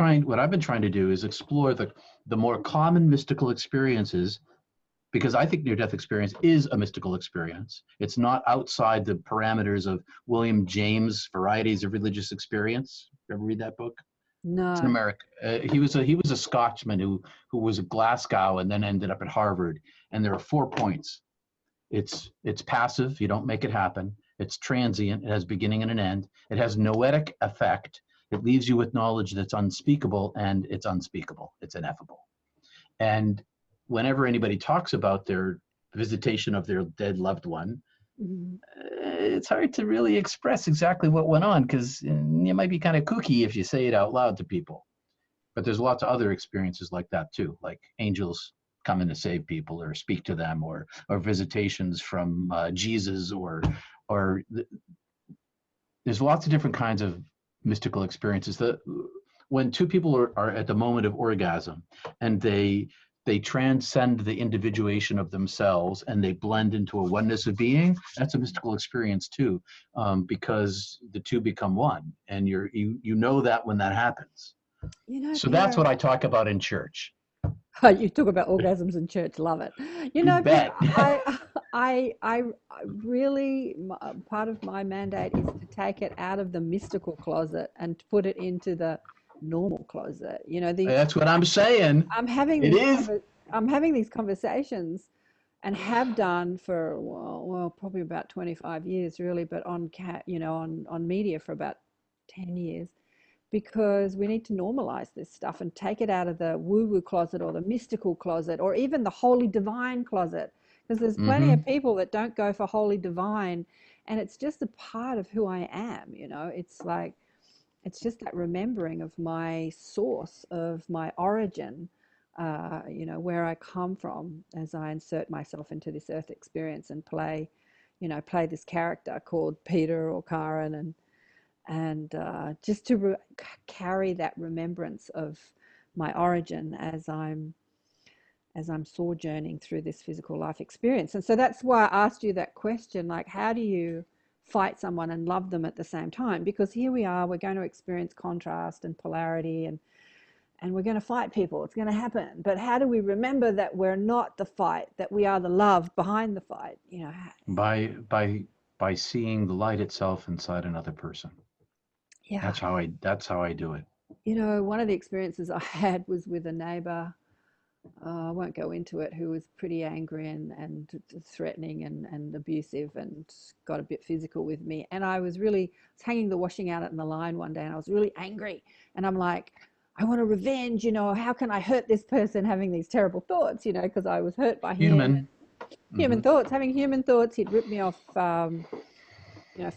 Speaker 1: trying to do is explore the more common mystical experiences, because I think near-death experience is a mystical experience. It's not outside the parameters of William James' Varieties of Religious Experience. You ever read that book?
Speaker 3: No.
Speaker 1: It's in America. He was a Scotsman who was at Glasgow and then ended up at Harvard. And there are 4 points. It's passive. You don't make it happen. It's transient. It has beginning and an end. It has noetic effect. It leaves you with knowledge that's unspeakable, and it's unspeakable. It's ineffable. And whenever anybody talks about their visitation of their dead loved one, it's hard to really express exactly what went on, because it might be kind of kooky if you say it out loud to people. But there's lots of other experiences like that too, like angels come in to save people or speak to them, or visitations from Jesus, or are there's lots of different kinds of mystical experiences. When two people are at the moment of orgasm and they transcend the individuation of themselves and they blend into a oneness of being, that's a mystical experience too, because the two become one, and you know that when that happens.
Speaker 3: You know,
Speaker 1: So that's
Speaker 3: Peter,
Speaker 1: what I talk about in church.
Speaker 3: you talk about orgasms in church, love it. You
Speaker 1: You
Speaker 3: know, Peter,
Speaker 1: bet.
Speaker 3: I really, part of my mandate is to take it out of the mystical closet and to put it into the normal closet. You know,
Speaker 1: That's what I'm saying.
Speaker 3: I'm having
Speaker 1: It
Speaker 3: these
Speaker 1: is.
Speaker 3: I'm having these conversations and have done for probably about 25 years really, but on media for about 10 years, because we need to normalize this stuff and take it out of the woo-woo closet or the mystical closet or even the holy divine closet, because there's plenty of people that don't go for holy divine, and it's just a part of who I am. It's like, it's just that remembering of my source, of my origin, where I come from as I insert myself into this earth experience and play this character called Peter or Karen, and just to carry that remembrance of my origin as I'm sojourning through this physical life experience. And so that's why I asked you that question, like, how do you fight someone and love them at the same time? Because here we are, we're going to experience contrast and polarity, and we're going to fight people. It's going to happen. But how do we remember that we're not the fight, that we are the love behind the fight?
Speaker 1: By seeing the light itself inside another person.
Speaker 3: Yeah.
Speaker 1: That's how I do it.
Speaker 3: One of the experiences I had was with a neighbor, I won't go into it, who was pretty angry and threatening and abusive, and got a bit physical with me. And I was hanging the washing out in the line one day, and I was really angry. And I'm like, I want a revenge, how can I hurt this person, having these terrible thoughts, because I was hurt by him. Human thoughts, having human thoughts. He'd ripped me off,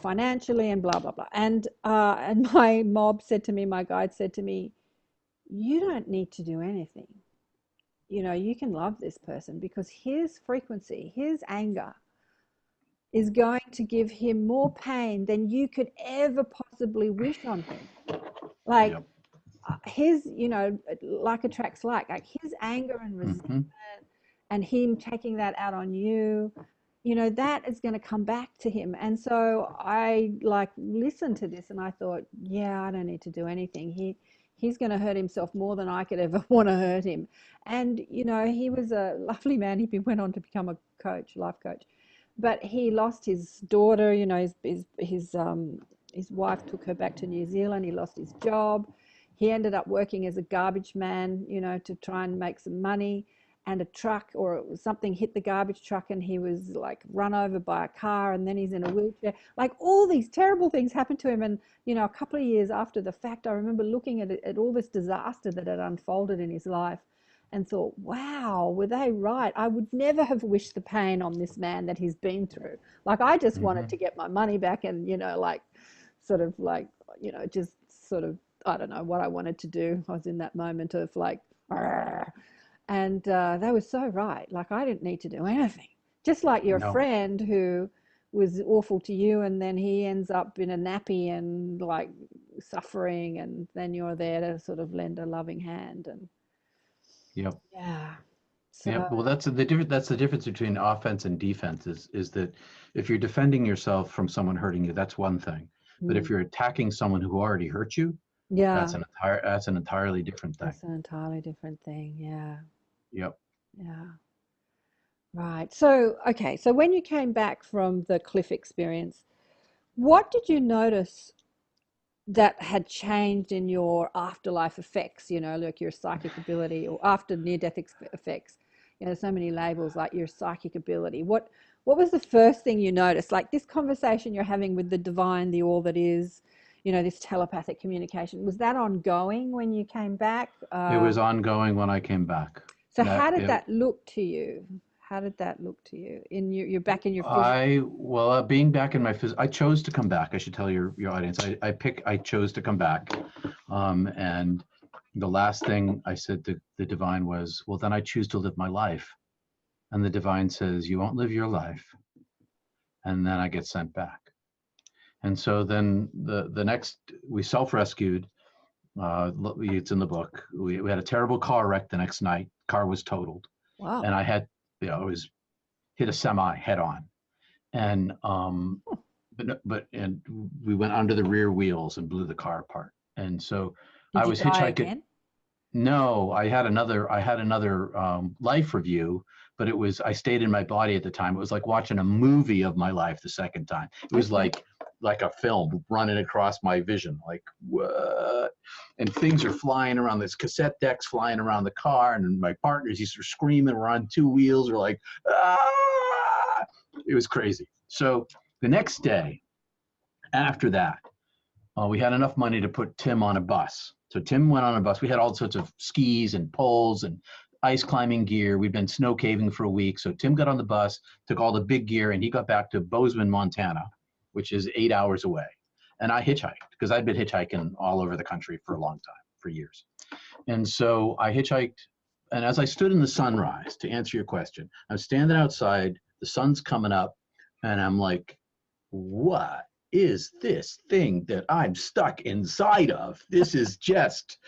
Speaker 3: financially and blah, blah, blah. And my guide said to me, you don't need to do anything. You can love this person, because his frequency, his anger is going to give him more pain than you could ever possibly wish on him. Like, his, like attracts like his anger and resentment and him taking that out on you, that is going to come back to him. And so I listened to this and I thought, yeah, I don't need to do anything. He's going to hurt himself more than I could ever want to hurt him. And, he was a lovely man. He went on to become a life coach, but he lost his daughter. His wife took her back to New Zealand. He lost his job. He ended up working as a garbage man, to try and make some money. And a truck or something hit the garbage truck, and he was run over by a car, and then he's in a wheelchair. All these terrible things happened to him. And a couple of years after the fact, I remember looking at all this disaster that had unfolded in his life and thought, wow, were they right? I would never have wished the pain on this man that he's been through. I just wanted to get my money back, and just sort of, I don't know what I wanted to do. I was in that moment of argh. And they were so right. I didn't need to do anything. Just like your friend who was awful to you, and then he ends up in a nappy and suffering, and then you're there to sort of lend a loving hand. And
Speaker 1: Yep.
Speaker 3: yeah.
Speaker 1: Yeah, well, that's the difference between offense and defense is that if you're defending yourself from someone hurting you, that's one thing. But if you're attacking someone who already hurt you, that's an entirely different thing.
Speaker 3: That's an entirely different thing. Yeah.
Speaker 1: Yep.
Speaker 3: Yeah. Right. So, okay. So when you came back from the cliff experience, what did you notice that had changed in your afterlife effects, like your psychic ability, or after near-death effects? So many labels, like your psychic ability. What was the first thing you noticed? This conversation you're having with the divine, the all that is, this telepathic communication, was that ongoing when you came back?
Speaker 1: It was ongoing when I came back.
Speaker 3: So how did that look to you? How did that look to you? You're back in your physical?
Speaker 1: Being back in my I chose to come back. I should tell your audience. I chose to come back. And the last thing I said to the divine was, well, then I choose to live my life. And the divine says, you won't live your life. And then I get sent back. And so then the next, we self-rescued. It's in the book. We had a terrible car wreck the next night. Car was totaled.
Speaker 3: Wow.
Speaker 1: And I had, it was hit a semi head on. And, and we went under the rear wheels and blew the car apart. And so
Speaker 3: Did
Speaker 1: I
Speaker 3: you
Speaker 1: was
Speaker 3: die
Speaker 1: hitchhiking.
Speaker 3: again?
Speaker 1: No, I had another life review, but I stayed in my body at the time. It was like watching a movie of my life the second time. It was
Speaker 3: Okay.
Speaker 1: like a film running across my vision, like what? And things are flying around, this cassette deck's flying around the car, and my partners, he's screaming, we're on two wheels, we're like, ah! It was crazy. So the next day after that, we had enough money to put Tim on a bus. So Tim went on a bus. We had all sorts of skis and poles and ice climbing gear. We'd been snow caving for a week. So Tim got on the bus, took all the big gear, and he got back to Bozeman, Montana, which is 8 hours away. And I hitchhiked because I'd been hitchhiking all over the country for a long time, for years. And so I hitchhiked. And as I stood in the sunrise, to answer your question, I'm standing outside, the sun's coming up, and I'm like, what is this thing that I'm stuck inside of? This is just,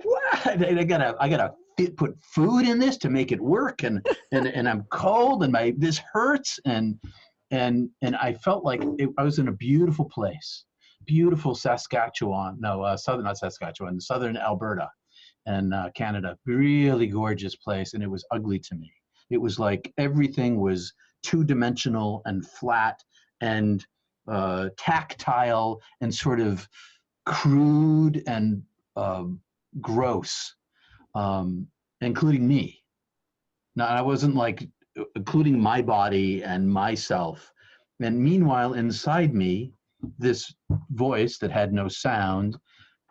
Speaker 1: what? I gotta put food in this to make it work, and I'm cold, and this hurts, and I felt like I was in a beautiful place, beautiful Saskatchewan, southern, not Saskatchewan, southern Alberta, and Canada, really gorgeous place, and it was ugly to me. It was like everything was two-dimensional and flat and tactile and sort of crude and gross, including me. Now, I wasn't like including my body and myself. And meanwhile, inside me, this voice that had no sound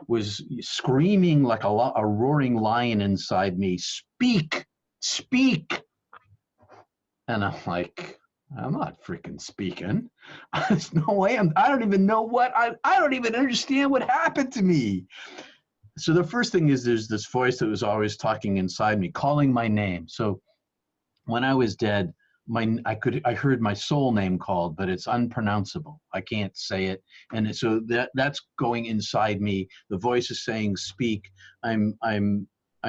Speaker 1: was screaming like a roaring lion inside me, speak, speak. And I'm like, I'm not freaking speaking. There's no way. I don't even know I don't even understand what happened to me. So the first thing is there's this voice that was always talking inside me, calling my name. So when I was dead, I heard my soul name called, but it's unpronounceable. I can't say it. And so that's going inside me. The voice is saying, speak. I'm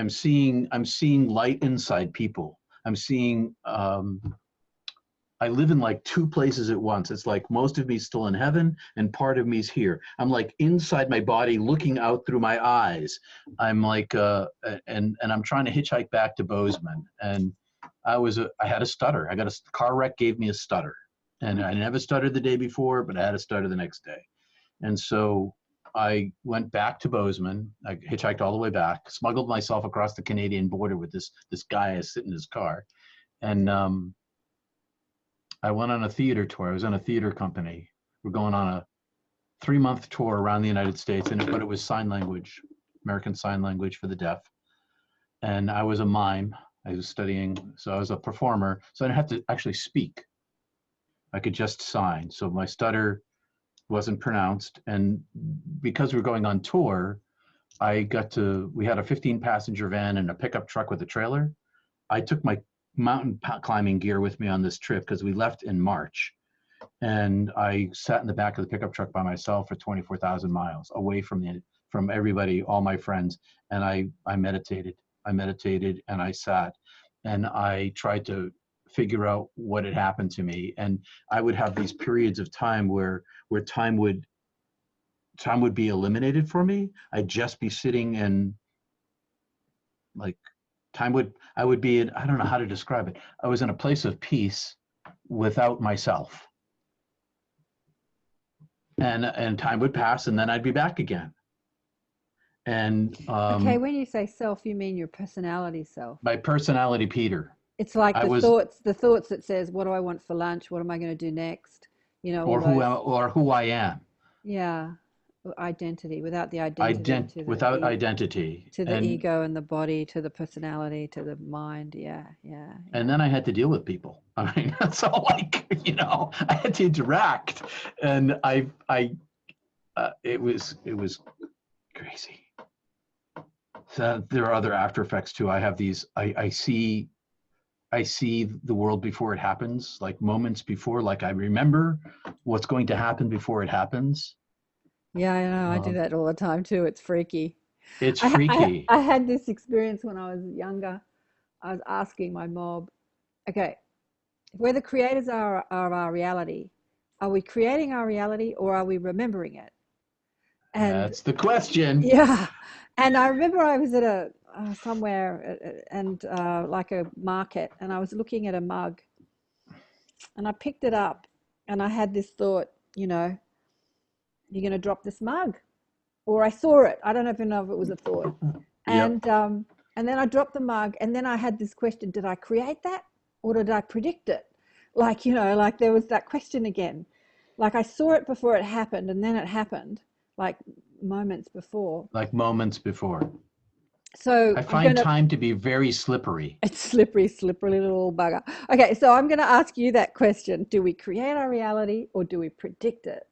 Speaker 1: seeing light inside people. I'm seeing, I live in like two places at once. It's like most of me's still in heaven and part of me's here. I'm like inside my body looking out through my eyes. I'm like, and I'm trying to hitchhike back to Bozeman. And I had a stutter. The car wreck gave me a stutter. And I never stuttered the day before, but I had a stutter the next day. And so I went back to Bozeman. I hitchhiked all the way back, smuggled myself across the Canadian border with this guy sitting in his car. And I went on a theater tour. I was in a theater company. We're going on a 3-month tour around the United States, but it was sign language, American Sign Language for the deaf. And I was a mime. I was studying, so I was a performer. So I didn't have to actually speak. I could just sign. So my stutter wasn't pronounced. And because we're going on tour, we had a 15-passenger van and a pickup truck with a trailer. I took my mountain climbing gear with me on this trip because we left in March. And I sat in the back of the pickup truck by myself for 24,000 miles away from everybody, all my friends. And I meditated. And I sat and I tried to figure out what had happened to me. And I would have these periods of time where time would be eliminated for me. I'd just be sitting and like I would be in, I don't know how to describe it. I was in a place of peace without myself. And time would pass and then I'd be back again. And
Speaker 3: okay, when you say self, you mean your personality self.
Speaker 1: My personality, Peter.
Speaker 3: It's like the thoughts that says, what do I want for lunch? What am I going to do next?
Speaker 1: Or who I am.
Speaker 3: Yeah. Identity, without the identity.
Speaker 1: Without identity.
Speaker 3: To the ego and the body, to the personality, to the mind. Yeah.
Speaker 1: And then I had to deal with people. I mean, that's all like, I had to interact. And it was crazy. So there are other after effects too. I have these, I see I see the world before it happens, like moments before, like I remember what's going to happen before it happens.
Speaker 3: Yeah, I know. I do
Speaker 1: Um,
Speaker 3: that all the time too. It's freaky.
Speaker 1: it's freaky.
Speaker 3: I had this experience when I was younger. I was asking my mob, okay, if we're the creators of our reality, are we creating our reality or are we remembering it? And
Speaker 1: That's the question.
Speaker 3: yeah, and I remember I was at a somewhere and like a market, and I was looking at a mug, and I picked it up, and I had this thought, you're going to drop this mug, or I saw it. I don't even know if it was a thought,
Speaker 1: Yep.
Speaker 3: and then I dropped the mug, and then I had this question: did I create that, or did I predict it? Like like there was that question again. Like I saw it before it happened, and then it happened, like moments before.
Speaker 1: Like moments before.
Speaker 3: So
Speaker 1: I
Speaker 3: I'm
Speaker 1: find
Speaker 3: gonna.
Speaker 1: time to be very slippery.
Speaker 3: It's slippery, slippery little bugger. Okay, so I'm gonna ask you that question: do we create our reality, or do we predict it?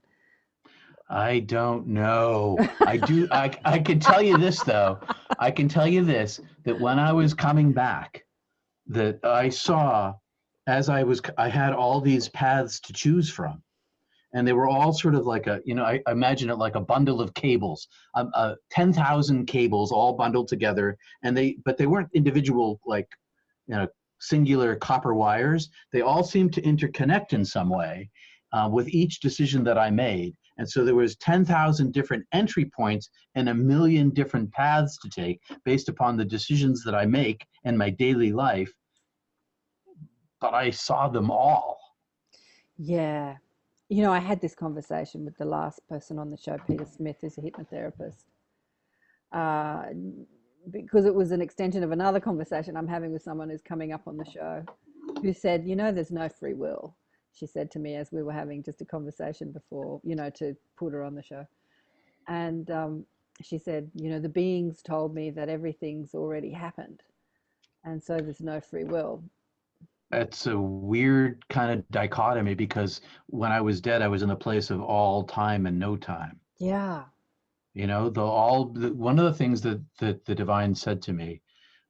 Speaker 1: I don't know. I do. I can tell you this, though. I can tell you this, that when I was coming back, that I saw I had all these paths to choose from. And they were all sort of like I imagine it like a bundle of cables, 10,000 cables all bundled together. But they weren't individual, like, singular copper wires. They all seemed to interconnect in some way with each decision that I made. And so there was 10,000 different entry points and a million different paths to take based upon the decisions that I make in my daily life. But I saw them all.
Speaker 3: Yeah. I had this conversation with the last person on the show, Peter Smith, who's a hypnotherapist, uh, because it was an extension of another conversation I'm having with someone who's coming up on the show, who said, there's no free will. She said to me as we were having just a conversation before, to put her on the show. And she said, the beings told me that everything's already happened. And so there's no free will.
Speaker 1: It's a weird kind of dichotomy because when I was dead, I was in a place of all time and no time.
Speaker 3: Yeah.
Speaker 1: One of the things that the divine said to me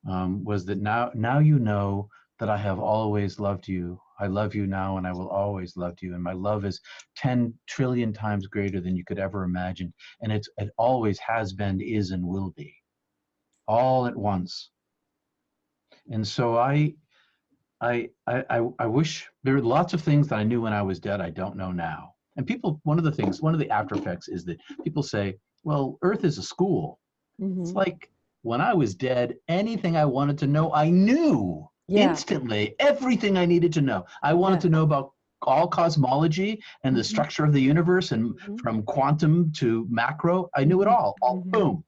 Speaker 1: was that now you know that I have always loved you. I love you now, and I will always love you. And my love is 10 trillion times greater than you could ever imagine. And it always has been, is, and will be, all at once. And so I wish there are lots of things that I knew when I was dead I don't know now. And one of the after effects is that people say, well, Earth is a school.
Speaker 3: Mm-hmm.
Speaker 1: It's like when I was dead, anything I wanted to know, I knew instantly, everything I needed to know. I wanted to know about all cosmology and the structure of the universe, and from quantum to macro, I knew it all boom.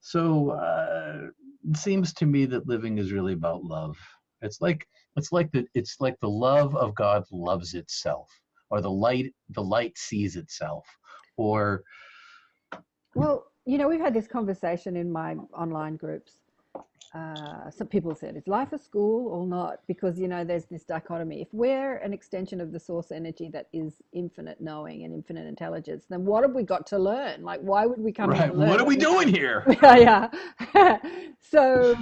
Speaker 1: So it seems to me that living is really about love. It's like the love of God loves itself, or the light sees itself, or.
Speaker 3: Well, we've had this conversation in my online groups. Some people said, is life a school or not? Because, there's this dichotomy. If we're an extension of the source energy that is infinite knowing and infinite intelligence, then what have we got to learn? Like, why would we come here to learn?
Speaker 1: What are we doing here?
Speaker 3: Yeah. So,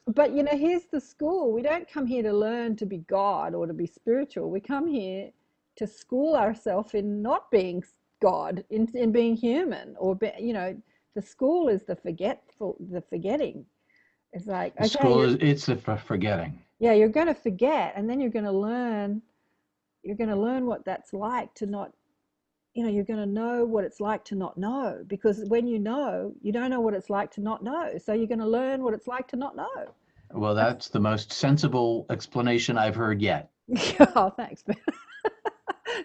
Speaker 3: but, here's the school. We don't come here to learn to be God or to be spiritual. We come here to school ourselves in not being God, in being human, or the school is the forgetting. It's like, okay,
Speaker 1: it's the forgetting.
Speaker 3: Yeah, you're going to forget, and then you're going to learn what that's like to not, you're going to know what it's like to not know, because when you know, you don't know what it's like to not know. So you're going to learn what it's like to not know.
Speaker 1: Well, that's the most sensible explanation I've heard yet.
Speaker 3: Oh, thanks.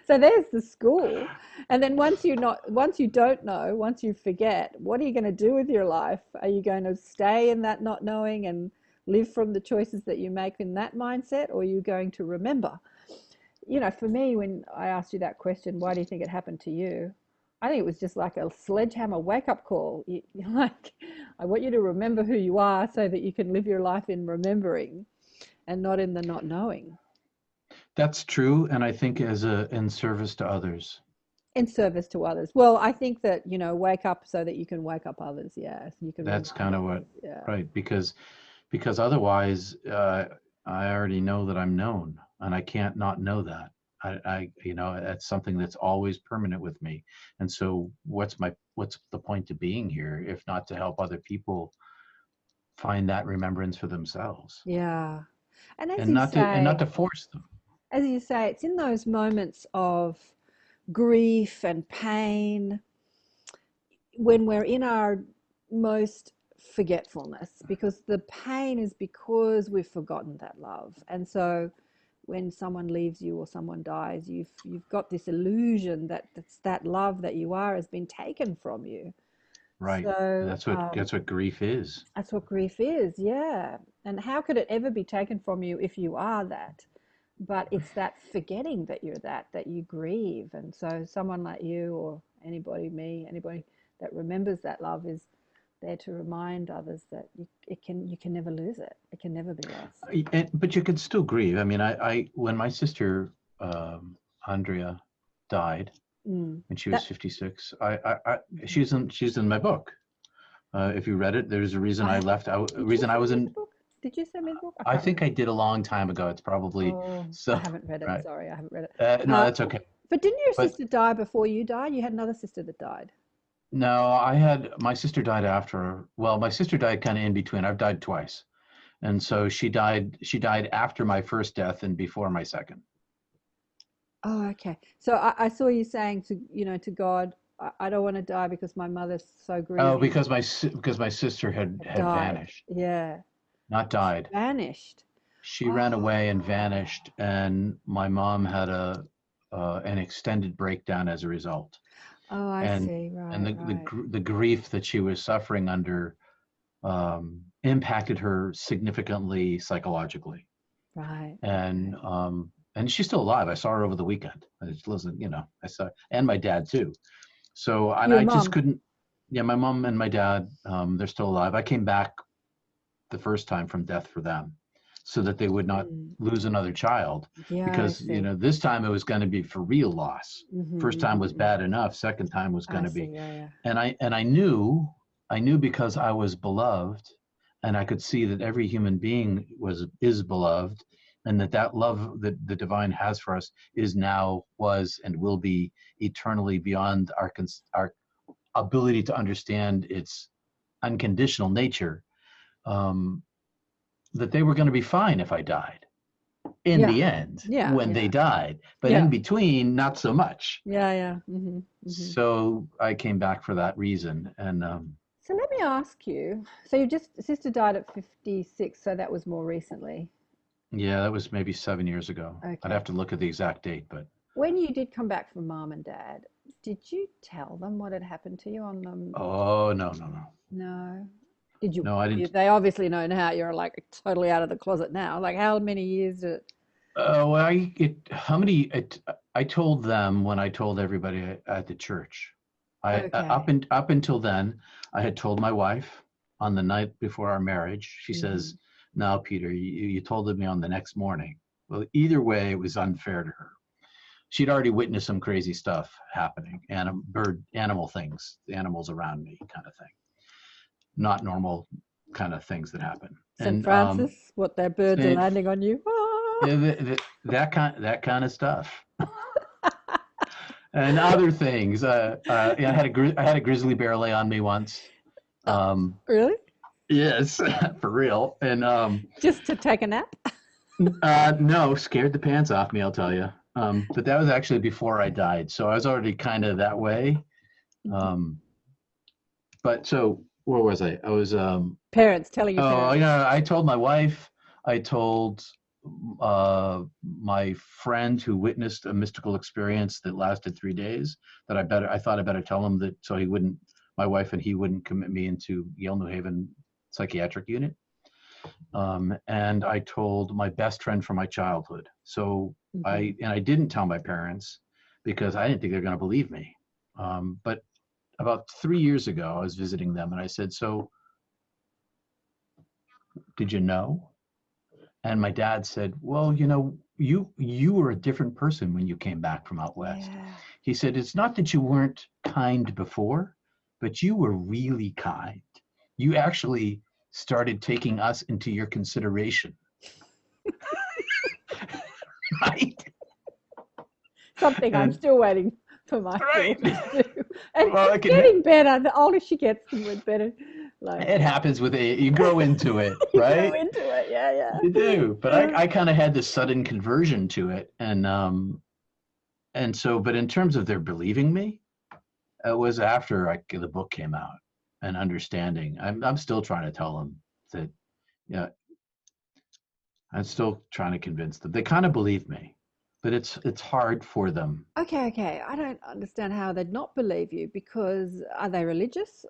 Speaker 3: So there's the school. And then once you don't know, once you forget, what are you going to do with your life? Are you going to stay in that not knowing and live from the choices that you make in that mindset, or are you going to remember? For me, when I asked you that question, why do you think it happened to you? I think it was just like a sledgehammer wake-up call. I want you to remember who you are so that you can live your life in remembering and not in the not knowing.
Speaker 1: That's true, and I think in service to others.
Speaker 3: In service to others. Well, I think that, wake up so that you can wake up others. Yeah, so you can.
Speaker 1: That's kind of what, right? Because otherwise, I already know that I'm known, and I can't not know that. That's something that's always permanent with me. And so what's the point of being here if not to help other people find that remembrance for themselves,
Speaker 3: Yeah. And
Speaker 1: and not to force them.
Speaker 3: as you say, it's in those moments of grief and pain when we're in our most forgetfulness, because the pain is because we've forgotten that love. And so when someone leaves you or someone dies, you've got this illusion that that love that you are has been taken from you.
Speaker 1: Right. And
Speaker 3: So
Speaker 1: that's what grief is.
Speaker 3: that's what grief is, yeah. And how could it ever be taken from you if you are that? But it's that forgetting that you're that you grieve. And so someone like you or anybody, me, anybody that remembers that love is there to remind others that you can never lose it. It can never be lost.
Speaker 1: But you can still grieve. I mean, I when my sister Andrea died
Speaker 3: Mm.
Speaker 1: when she was 56, she's in my book. If you read it, there's a reason I left. Reason I was in.
Speaker 3: Did you send me the book?
Speaker 1: I think I did a long time ago. It's probably so.
Speaker 3: I haven't read it.
Speaker 1: Right.
Speaker 3: Sorry, I haven't read it.
Speaker 1: No, that's okay.
Speaker 3: But didn't your sister die before you died? You had another sister that died.
Speaker 1: No, my sister died after. Well, my sister died kind of in between. I've died twice, and so she died after my first death and before my second.
Speaker 3: Oh, okay. So I saw you saying to God, I don't want to die because my mother's so grieving.
Speaker 1: Oh, because my sister had vanished.
Speaker 3: Yeah.
Speaker 1: Not died.
Speaker 3: Vanished.
Speaker 1: She ran away and vanished, and my mom had an extended breakdown as a result.
Speaker 3: Oh, I see. Right.
Speaker 1: And
Speaker 3: right.
Speaker 1: the grief that she was suffering under impacted her significantly psychologically.
Speaker 3: Right.
Speaker 1: And she's still alive. I saw her over the weekend. I saw, and my dad too. So I just couldn't. Yeah, my mom and my dad, they're still alive. I came back the first time from death for them, so that they would not lose another child.
Speaker 3: Yeah,
Speaker 1: because this time it was going to be for real loss.
Speaker 3: Mm-hmm,
Speaker 1: First time was bad enough. Second time was going to be.
Speaker 3: Yeah.
Speaker 1: And I knew because I was beloved, and I could see that every human being is beloved, and that love that the divine has for us is now, was, and will be eternally beyond our ability to understand its unconditional nature. That they were going to be fine if I died in the end, when they died, but in between, not so much.
Speaker 3: Yeah. Mm-hmm, mm-hmm.
Speaker 1: So I came back for that reason. And
Speaker 3: so let me ask you, so your sister died at 56, so that was more recently.
Speaker 1: Yeah, that was maybe 7 years ago.
Speaker 3: Okay.
Speaker 1: I'd have to look at the exact date, but
Speaker 3: when you did come back from mom and dad, did you tell them what had happened to you on them?
Speaker 1: Oh, no.
Speaker 3: No. Did you?
Speaker 1: No, I didn't.
Speaker 3: They obviously know now. You're like totally out of the closet now. Like, how many years did it?
Speaker 1: I told them when I told everybody at the church. Up until then, I had told my wife on the night before our marriage. She says, "Now, Peter, you told me on the next morning." Well, either way, it was unfair to her. She'd already witnessed some crazy stuff happening, animal things, the animals around me, kind of thing. Not normal kind of things that happen.
Speaker 3: St. Francis, what their birds are landing on you.
Speaker 1: That kind of stuff. And other things. I had a grizzly bear lay on me once.
Speaker 3: Really?
Speaker 1: Yes, for real. And
Speaker 3: just to take a nap?
Speaker 1: No, scared the pants off me, I'll tell you. But that was actually before I died, so I was already kind of that way. But so where was I? I was
Speaker 3: parents telling you.
Speaker 1: Oh, I told my wife. I told my friend who witnessed a mystical experience that lasted 3 days. That I thought I better tell him that, so my wife and he wouldn't commit me into Yale New Haven psychiatric unit. And I told my best friend from my childhood. So I didn't tell my parents because I didn't think they were going to believe me. But about 3 years ago, I was visiting them and I said, "So, did you know?" And my dad said, "Well, you were a different person when you came back from out west." Yeah. He said, "It's not that you weren't kind before, but you were really kind. You actually started taking us into your consideration." right?
Speaker 3: Something I'm
Speaker 1: And-
Speaker 3: still waiting for my
Speaker 1: Right.
Speaker 3: daughter to do. And
Speaker 1: Well,
Speaker 3: it's getting better. The older she gets, the better. Like,
Speaker 1: it happens with age. You grow into it,
Speaker 3: you
Speaker 1: right?
Speaker 3: grow into it. Yeah, yeah.
Speaker 1: You do. But I kind of had this sudden conversion to it. And so, but in terms of their believing me, it was after the book came out and understanding. I'm still trying to tell them that, yeah, I'm still trying to convince them. They kind of believe me, but it's hard for them.
Speaker 3: Okay. I don't understand how they'd not believe you, because are they religious?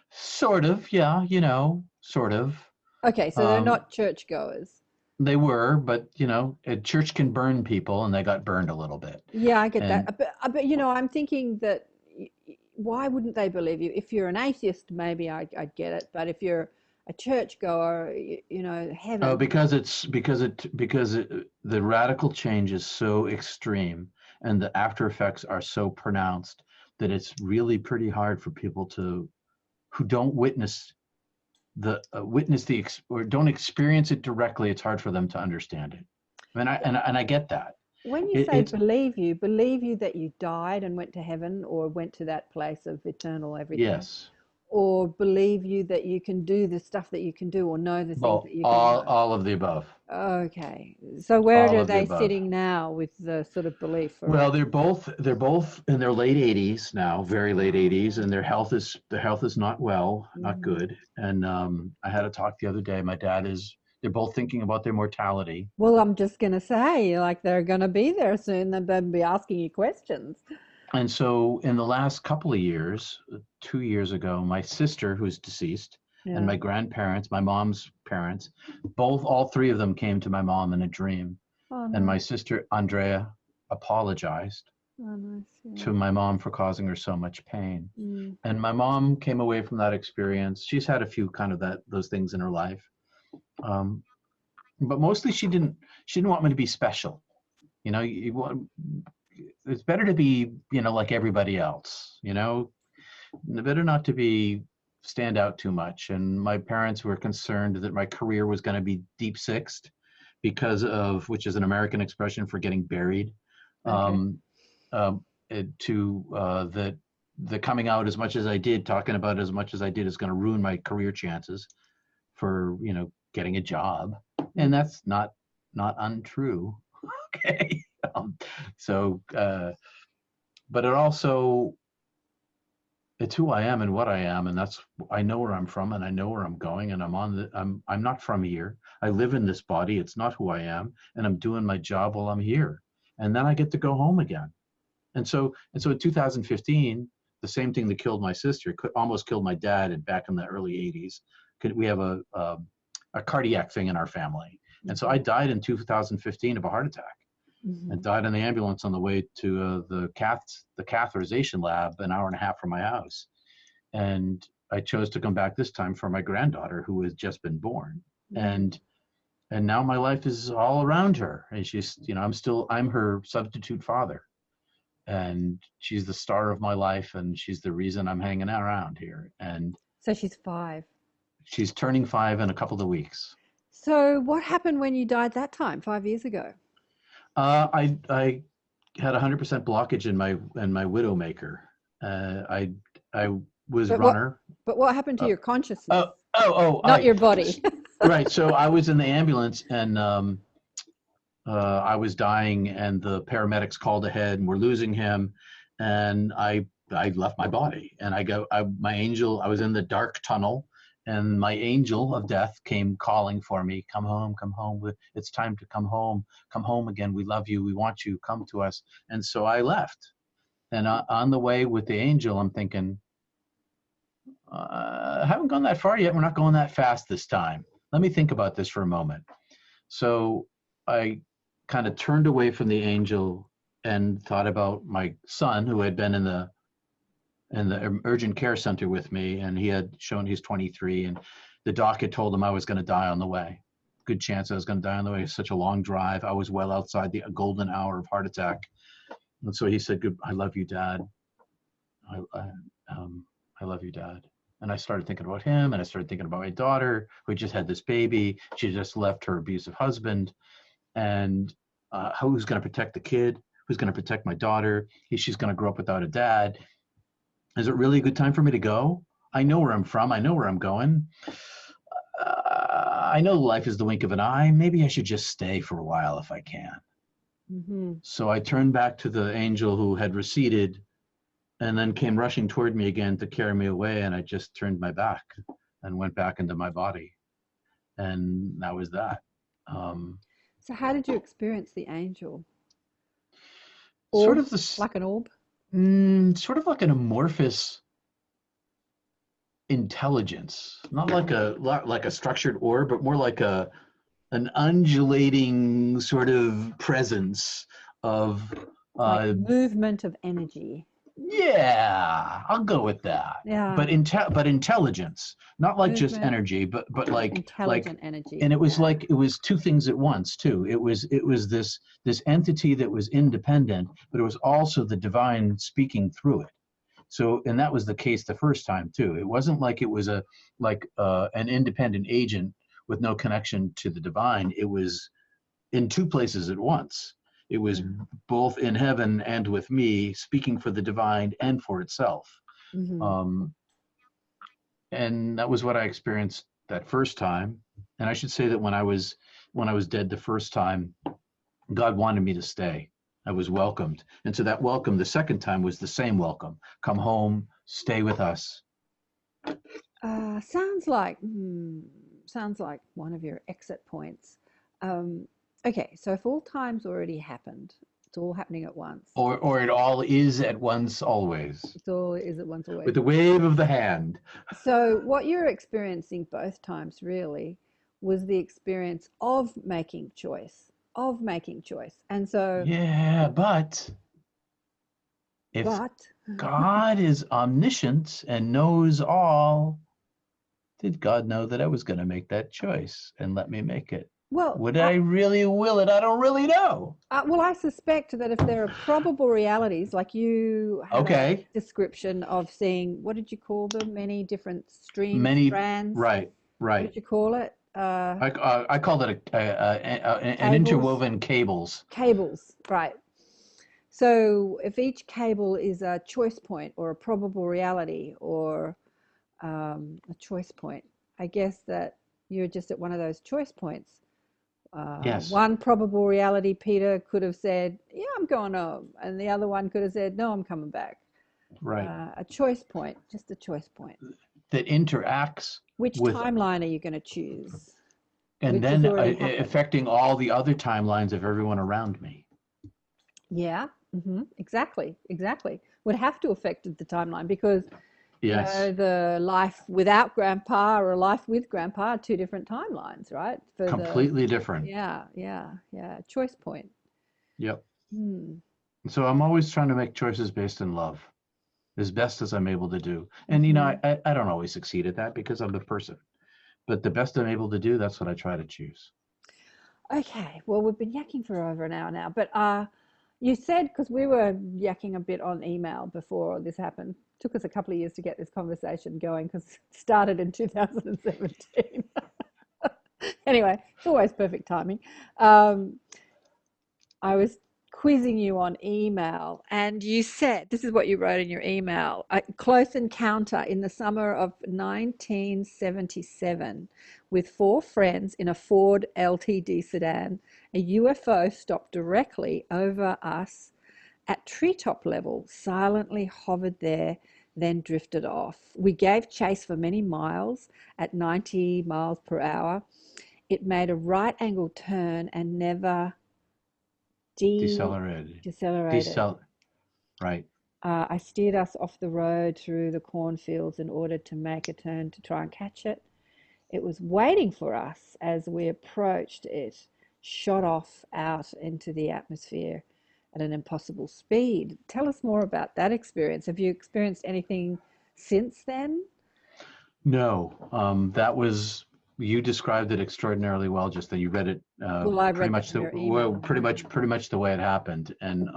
Speaker 1: Sort of, yeah, sort of.
Speaker 3: Okay, so they're
Speaker 1: Um,
Speaker 3: not churchgoers.
Speaker 1: they were, but a church can burn people, and they got burned a little bit.
Speaker 3: Yeah, I get
Speaker 1: And
Speaker 3: that. But I'm thinking that why wouldn't they believe you? If you're an atheist, maybe I'd get it. But if you're a churchgoer,
Speaker 1: oh,
Speaker 3: heaven.
Speaker 1: because the radical change is so extreme, and the after effects are so pronounced that it's really pretty hard for people who don't witness or don't experience it directly. It's hard for them to understand it. I mean, I get that.
Speaker 3: When you
Speaker 1: It,
Speaker 3: say
Speaker 1: it's
Speaker 3: believe you that you died and went to heaven or went to that place of eternal everything,
Speaker 1: yes,
Speaker 3: or believe you that you can do the stuff that you can do or know the things
Speaker 1: well,
Speaker 3: that you can
Speaker 1: all
Speaker 3: know.
Speaker 1: all of the above,
Speaker 3: Okay. So where
Speaker 1: all
Speaker 3: are
Speaker 1: of the
Speaker 3: they
Speaker 1: above.
Speaker 3: sitting now with the sort of belief
Speaker 1: Well,
Speaker 3: around?
Speaker 1: they're both in their late 80s now, very late 80s, and their health is not well, not
Speaker 3: Mhm.
Speaker 1: good. And I had a talk the other day. They're both thinking about their mortality.
Speaker 3: Well, I'm just going to say, like, they're going to be there soon. They'll be asking you questions.
Speaker 1: And so in the last couple of years, 2 years ago, my sister, who's deceased, and
Speaker 3: Yeah.
Speaker 1: my grandparents, my mom's parents, all three of them came to my mom in a dream.
Speaker 3: Oh,
Speaker 1: And my
Speaker 3: nice.
Speaker 1: sister, Andrea, apologized
Speaker 3: Oh, nice. Yeah.
Speaker 1: to my mom for causing her so much pain.
Speaker 3: Mm.
Speaker 1: And my mom came away from that experience. She's had a few kind of those things in her life. Um, but mostly she didn't want me to be special. It's better to be, like everybody else, better not to stand out too much. And my parents were concerned that my career was going to be deep sixed which is an American expression for getting buried.
Speaker 3: Okay.
Speaker 1: Um, that the coming out as much as I did, talking about as much as I did, is going to ruin my career chances for getting a job, and that's not untrue. Okay. So but it's who I am and what I am, and I know where I'm from, and I know where I'm going, and I'm not from here. I live in this body. It's not who I am, and I'm doing my job while I'm here, and then I get to go home again. And so in 2015, the same thing that killed my sister almost killed my dad back in the early 80s. We have a cardiac thing in our family, and so I died in 2015 of a heart attack. And
Speaker 3: Mhm.
Speaker 1: died in the ambulance on the way to the catheterization lab, an hour and a half from my house. And I chose to come back this time for my granddaughter, who has just been born. And now my life is all around her, and she's I'm her substitute father, and she's the star of my life, and she's the reason I'm hanging around here. And
Speaker 3: So she's 5.
Speaker 1: she's turning 5 in a couple of weeks.
Speaker 3: So what happened when you died that time, 5 years ago?
Speaker 1: I had 100% blockage in my widowmaker. I was
Speaker 3: But
Speaker 1: runner.
Speaker 3: what happened to
Speaker 1: Uh,
Speaker 3: your consciousness? Not
Speaker 1: I
Speaker 3: your body.
Speaker 1: right. So I was in the ambulance, and I was dying, and the paramedics called ahead, and we're losing him, and I left my body, and my angel. I was in the dark tunnel, and my angel of death came calling for me, come home, it's time to come home again, we love you, we want you, come to us. And so I left, and on the way with the angel, I'm thinking, I haven't gone that far yet, we're not going that fast this time, let me think about this for a moment. So I kind of turned away from the angel and thought about my son, who had been in the urgent care center with me, and he had shown he's 23, and the doc had told him I was going to die on the way. Good chance I was going to die on the way. It's such a long drive. I was well outside the golden hour of heart attack. And so he said, "Good, I love you, Dad. I love you, Dad." And I started thinking about him, and I started thinking about my daughter, who just had this baby. She just left her abusive husband, and who's going to protect the kid? Who's going to protect my daughter? She's going to grow up without a dad. Is it really a good time for me to go? I know where I'm from. I know where I'm going. I know life is the wink of an eye. Maybe I should just stay for a while if I can.
Speaker 3: Mm-hmm.
Speaker 1: So I turned back to the angel who had receded and then came rushing toward me again to carry me away. And I just turned my back and went back into my body. And that was that.
Speaker 3: So how did you experience the angel?
Speaker 1: Sort
Speaker 3: Orb?
Speaker 1: of this,
Speaker 3: Like an orb?
Speaker 1: sort of like an amorphous intelligence, not like a structured orb, but more like an undulating sort of presence of
Speaker 3: Like movement of energy.
Speaker 1: yeah, I'll go with that.
Speaker 3: Yeah.
Speaker 1: But intelligence, not like just
Speaker 3: Movement,
Speaker 1: energy, but like
Speaker 3: intelligent energy.
Speaker 1: and it was like it was two things at once too. It was this entity that was independent, but it was also the divine speaking through it. So, and that was the case the first time too. It wasn't like it was an independent agent with no connection to the divine. It was in two places at once. It was both in heaven and with me, speaking for the divine and for itself.
Speaker 3: Mm-hmm.
Speaker 1: And that was what I experienced that first time. And I should say that when I was dead the first time, God wanted me to stay. I was welcomed. And so that welcome the second time was the same welcome. Come home, stay with us.
Speaker 3: Sounds like one of your exit points. Okay, so if all time's already happened, it's all happening at once.
Speaker 1: Or it all is at once always.
Speaker 3: It's all is at once always.
Speaker 1: With the wave of the hand.
Speaker 3: So what you're experiencing both times really was the experience of making choice. And so
Speaker 1: yeah, but if God is omniscient and knows all, did God know that I was going to make that choice and let me make it?
Speaker 3: Well,
Speaker 1: would I really will it? I don't really know.
Speaker 3: Well, I suspect that if there are probable realities, like you have a description of seeing, what did you call them? Many different strands.
Speaker 1: Right.
Speaker 3: What did you call it?
Speaker 1: I called it an interwoven cables.
Speaker 3: Cables, right. So if each cable is a choice point or a probable reality or a choice point, I guess that you're just at one of those choice points.
Speaker 1: Yes.
Speaker 3: One probable reality, Peter could have said, yeah, I'm going home. And the other one could have said, no, I'm coming back.
Speaker 1: Right.
Speaker 3: A choice point, just a choice point.
Speaker 1: That interacts
Speaker 3: Which timeline are you going to choose?
Speaker 1: And then affecting all the other timelines of everyone around me.
Speaker 3: Yeah, exactly. Would have to affect the timeline because the life without grandpa or life with grandpa are two different timelines, right?
Speaker 1: Completely different.
Speaker 3: Yeah. Choice point.
Speaker 1: Yep. So I'm always trying to make choices based in love as best as I'm able to do. And, I don't always succeed at that because I'm the person. But the best I'm able to do, that's what I try to choose.
Speaker 3: Okay. Well, we've been yakking for over an hour now. But you said, because we were yakking a bit on email before this happened, took us a couple of years to get this conversation going because it started in 2017. Anyway, it's always perfect timing. I was quizzing you on email and you said, this is what you wrote in your email, a close encounter in the summer of 1977 with 4 friends in a Ford LTD sedan. A UFO stopped directly over us at treetop level, silently hovered there, then drifted off. We gave chase for many miles at 90 miles per hour. It made a right angle turn and never decelerated. Right. I steered us off the road through the cornfields in order to make a turn to try and catch it. It was waiting for us as we approached it, shot off out into the atmosphere at an impossible speed. Tell us more about that experience. Have you experienced anything since then?
Speaker 1: No, that was, you described it extraordinarily well. Just that you read it pretty much the way it happened. And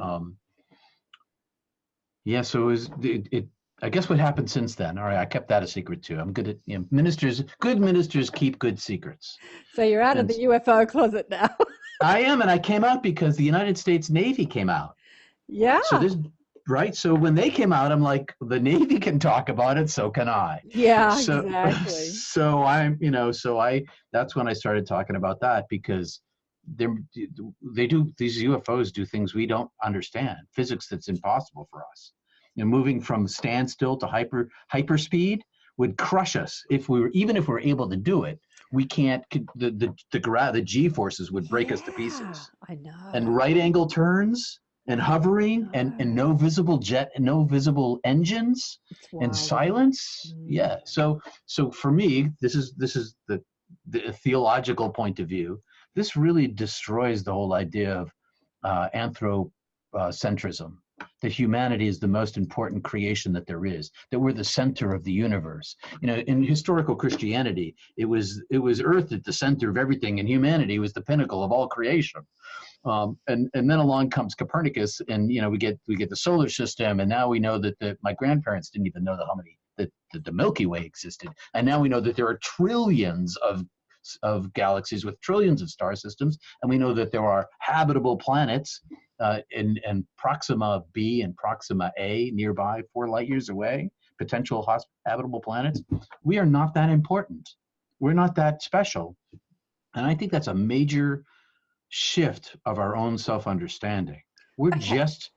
Speaker 1: so it I guess what happened since then. All right, I kept that a secret too. I'm good at ministers. Good ministers keep good secrets.
Speaker 3: So you're out of the UFO closet now.
Speaker 1: I am, and I came out because the United States Navy came out.
Speaker 3: Yeah.
Speaker 1: So this, right? So when they came out, I'm like, the Navy can talk about it, so can I.
Speaker 3: Yeah,
Speaker 1: So,
Speaker 3: exactly.
Speaker 1: so I'm, that's when I started talking about that, because these UFOs do things we don't understand, physics that's impossible for us. Moving from standstill to hyperspeed would crush us even if we're able to do it. We can't. The G forces would break us to pieces.
Speaker 3: I know.
Speaker 1: And right angle turns and hovering and no visible jet and no visible engines and silence. Yeah. So for me, this is the theological point of view. This really destroys the whole idea of anthropocentrism, that humanity is the most important creation that there is, that we're the center of the universe. In historical Christianity, it was Earth at the center of everything, and humanity was the pinnacle of all creation. And then along comes Copernicus, and we get the solar system, and now we know that my grandparents didn't even know that the Milky Way existed, and now we know that there are trillions of galaxies with trillions of star systems, and we know that there are habitable planets in Proxima B and Proxima A nearby, 4 light years away, potential habitable planets. We are not that important. We're not that special. And I think that's a major shift of our own self-understanding. We're just,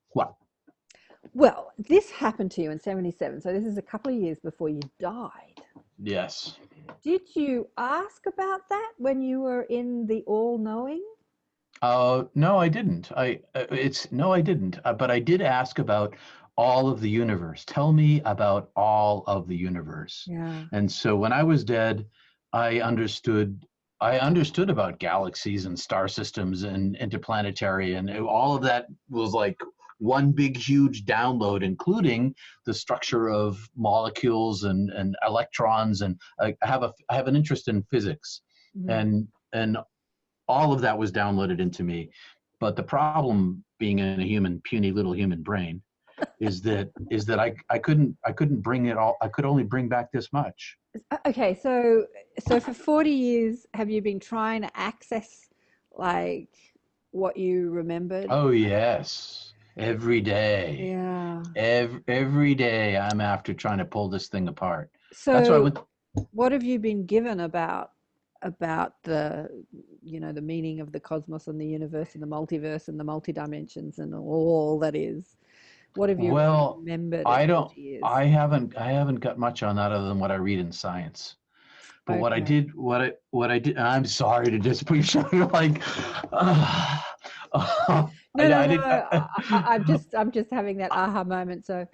Speaker 1: what?
Speaker 3: Well, this happened to you in 77, so this is a couple of years before you died.
Speaker 1: Yes.
Speaker 3: Did you ask about that when you were in the all-knowing?
Speaker 1: No, I didn't. No, I didn't. But I did ask about all of the universe. Tell me about all of the universe.
Speaker 3: Yeah.
Speaker 1: And so when I was dead, I understood about galaxies and star systems and interplanetary, and all of that was like one big huge download, including the structure of molecules and electrons. And I have an interest in physics, and all of that was downloaded into me. But the problem, being in a puny little human brain, is that I couldn't bring it all. I could only bring back this much.
Speaker 3: Okay, so for 40 years, have you been trying to access like what you remembered?
Speaker 1: Oh yes, every day.
Speaker 3: Yeah.
Speaker 1: Every day I'm after trying to pull this thing apart.
Speaker 3: So
Speaker 1: that's why I went.
Speaker 3: What have you been given about the the meaning of the cosmos and the universe and the multiverse and the multidimensions and all that is? What have you remembered?
Speaker 1: I haven't got much on that other than what I read in science. But what I did, I'm sorry to just put you like.
Speaker 3: I'm just having that aha moment. So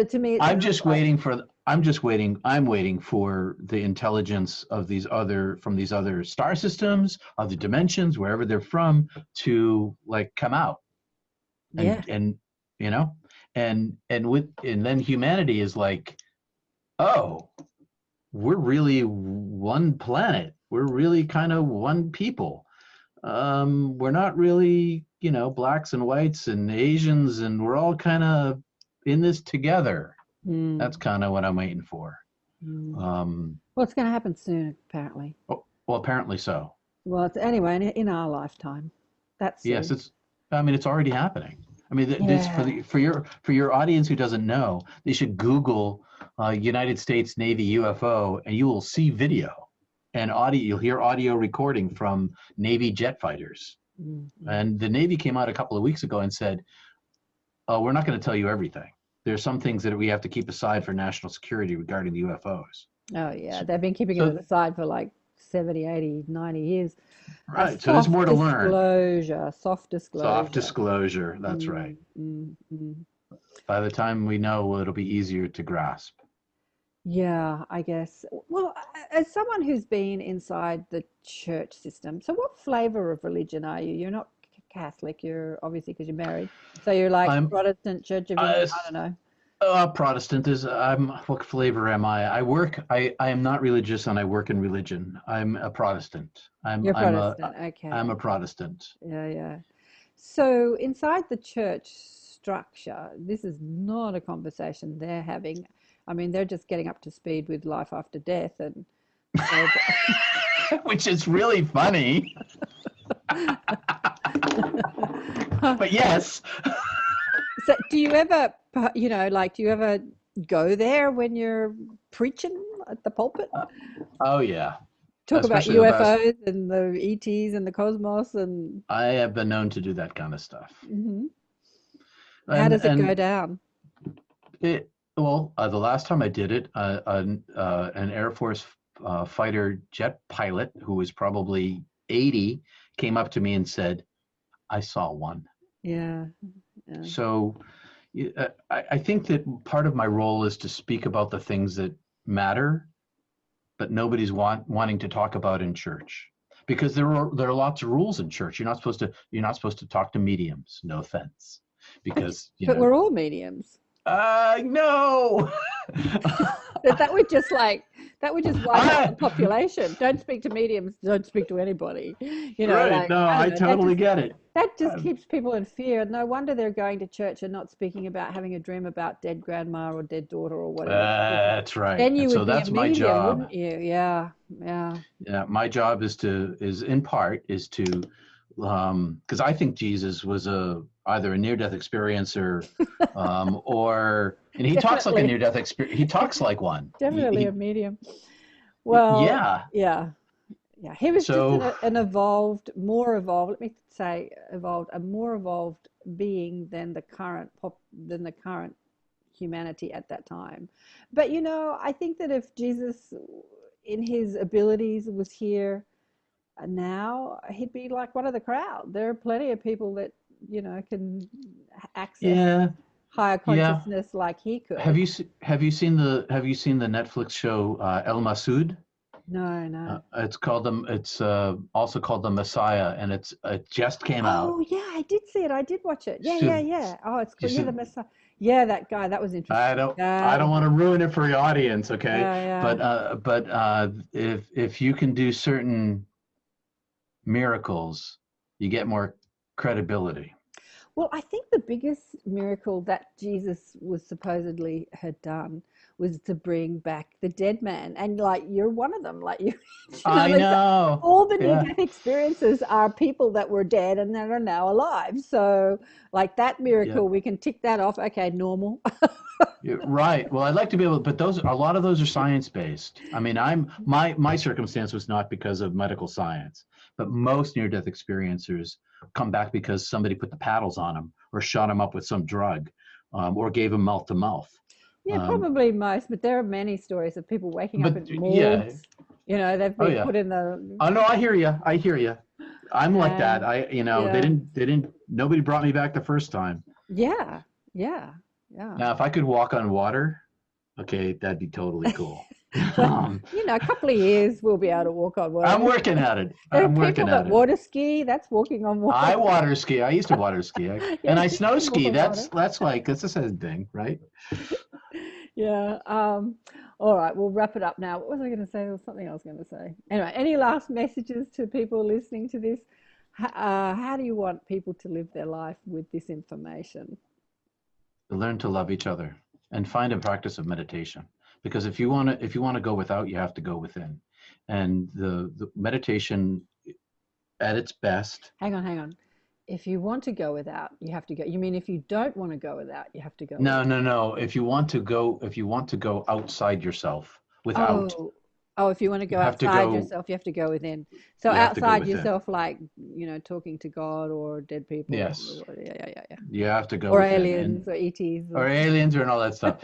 Speaker 3: to me,
Speaker 1: I'm waiting for the intelligence of these other star systems, other dimensions, wherever they're from, to like come out. And then humanity is like, oh, we're really one planet. We're really kind of one people. We're not really, blacks and whites and Asians, and we're all kind of in this together. That's kind of what I'm waiting for.
Speaker 3: Well, it's going to happen soon, apparently.
Speaker 1: Well, apparently so.
Speaker 3: Well, anyway, in our lifetime. That's
Speaker 1: yes. It's already happening. I mean, this for your audience who doesn't know, they should Google United States Navy UFO, and you will see video and audio. You'll hear audio recording from Navy jet fighters. And the Navy came out a couple of weeks ago and said, we're not going to tell you everything. There's some things that we have to keep aside for national security regarding the UFOs.
Speaker 3: Oh, yeah. They've been keeping it aside for like 70, 80, 90 years.
Speaker 1: Right. So there's more to learn.
Speaker 3: Soft disclosure.
Speaker 1: That's right. By the time we know, it'll be easier to grasp.
Speaker 3: Yeah, I guess. Well, as someone who's been inside the church system, so what flavor of religion are you? You're not Catholic, you're obviously, because you're married. So you're like Protestant, Church of England, I don't know.
Speaker 1: Protestant what flavor am I? I am not religious, and I work in religion. I'm a Protestant.
Speaker 3: You're Protestant, okay.
Speaker 1: I'm a Protestant.
Speaker 3: Yeah. So inside the church structure, this is not a conversation they're having. I mean, they're just getting up to speed with life after death, and
Speaker 1: which is really funny. But yes.
Speaker 3: So do you ever, do you ever go there when you're preaching at the pulpit?
Speaker 1: Oh yeah.
Speaker 3: Talk about
Speaker 1: Especially the past.
Speaker 3: UFOs and the ETs and the cosmos and
Speaker 1: I have been known to do that kind of stuff.
Speaker 3: hmm how
Speaker 1: And
Speaker 3: does it go down?
Speaker 1: well, the last time I did it, an Air Force fighter jet pilot who was probably 80 came up to me and said, "I saw one."
Speaker 3: Yeah.
Speaker 1: So I think that part of my role is to speak about the things that matter, but nobody's wanting to talk about in church, because there are lots of rules in church. You're not supposed to talk to mediums. No offense, because
Speaker 3: But we're all mediums.
Speaker 1: No.
Speaker 3: That would just wipe out the population. Don't speak to mediums. Don't speak to anybody.
Speaker 1: Right. No, I totally get it.
Speaker 3: That just keeps people in fear. No wonder they're going to church and not speaking about having a dream about dead grandma or dead daughter or whatever.
Speaker 1: That's right.
Speaker 3: Then you would be
Speaker 1: that's
Speaker 3: a
Speaker 1: my
Speaker 3: medium,
Speaker 1: job.
Speaker 3: wouldn't you? Yeah.
Speaker 1: Yeah, my job is in part to because I think Jesus was either a near-death experiencer and he talks like a near-death experience. He talks like one.
Speaker 3: Definitely a medium. Well,
Speaker 1: yeah.
Speaker 3: He was just an evolved, more evolved. Let me say evolved, a more evolved being than the current humanity at that time. But I think that if Jesus, in his abilities, was here now, he'd be like one of the crowd. There are plenty of people that can access higher consciousness like he could.
Speaker 1: Have you seen the Netflix show El Masood?
Speaker 3: No.
Speaker 1: It's also called The Messiah, and it just came out.
Speaker 3: Oh yeah, I did see it. I did watch it. Yeah. Oh, it's called The Messiah. Yeah, that guy. That was interesting.
Speaker 1: I don't want to ruin it for your audience, okay?
Speaker 3: Yeah.
Speaker 1: But if you can do certain miracles, you get more credibility.
Speaker 3: Well, I think the biggest miracle that Jesus was supposedly had done was to bring back the dead man, and you're one of them.
Speaker 1: I know.
Speaker 3: All the near-death experiences are people that were dead and that are now alive. So, that miracle, we can tick that off. Okay, normal.
Speaker 1: Right. Well, I'd like to be able, but a lot of those are science-based. I mean, my circumstance was not because of medical science, but most near-death experiencers come back because somebody put the paddles on them or shot them up with some drug, or gave them mouth to mouth.
Speaker 3: Yeah, probably most, but there are many stories of people waking up in morgues. They've been put in the.
Speaker 1: Oh no, I hear you. I'm like that. They didn't. Nobody brought me back the first time.
Speaker 3: Yeah.
Speaker 1: Now, if I could walk on water, okay, that'd be totally cool.
Speaker 3: A couple of years we'll be able to walk on water.
Speaker 1: I'm working at it.
Speaker 3: There are people that water ski. That's walking on water.
Speaker 1: I water ski. I used to water ski, and I snow ski. That's the same thing, right?
Speaker 3: Yeah. All right. We'll wrap it up now. What was I going to say? There was something I was going to say. Anyway, any last messages to people listening to this? How do you want people to live their life with this information?
Speaker 1: Learn to love each other and find a practice of meditation. Because if you want to go without, you have to go within. And the meditation at its best.
Speaker 3: Hang on. If you want to go without, you have to go. You mean if you don't want to go without, you have to go?
Speaker 1: No. If you want to go outside yourself without.
Speaker 3: Oh, if you want to go outside yourself, you have to go within. So outside yourself, talking to God or dead people.
Speaker 1: Yes.
Speaker 3: Yeah.
Speaker 1: You have to go.
Speaker 3: Or aliens or ETs.
Speaker 1: Or aliens and all that stuff.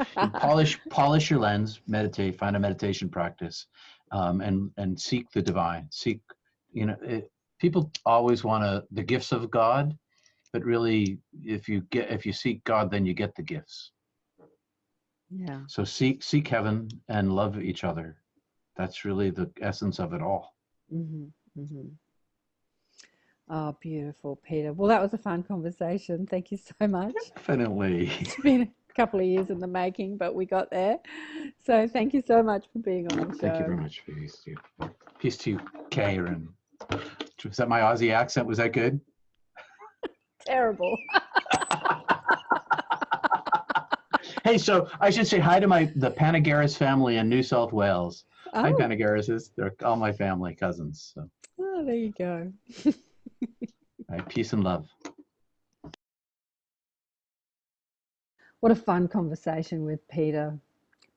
Speaker 1: Polish your lens, meditate, find a meditation practice, and seek the divine. People always want the gifts of God, but really, if you seek God, then you get the gifts.
Speaker 3: Yeah.
Speaker 1: So seek heaven and love each other. That's really the essence of it all.
Speaker 3: Oh, beautiful, Peter. Well, that was a fun conversation. Thank you so much.
Speaker 1: Definitely.
Speaker 3: It's been a couple of years in the making, but we got there. So thank you so much for being on the show.
Speaker 1: Thank you very much. Peace to you, Karen. Was that my Aussie accent? Was that good?
Speaker 3: Terrible.
Speaker 1: Hey, so I should say hi to the Panagores family in New South Wales. Hi, Panagores. They're all my family cousins. So.
Speaker 3: Oh, there you go.
Speaker 1: All right, peace and love.
Speaker 3: What a fun conversation with Peter.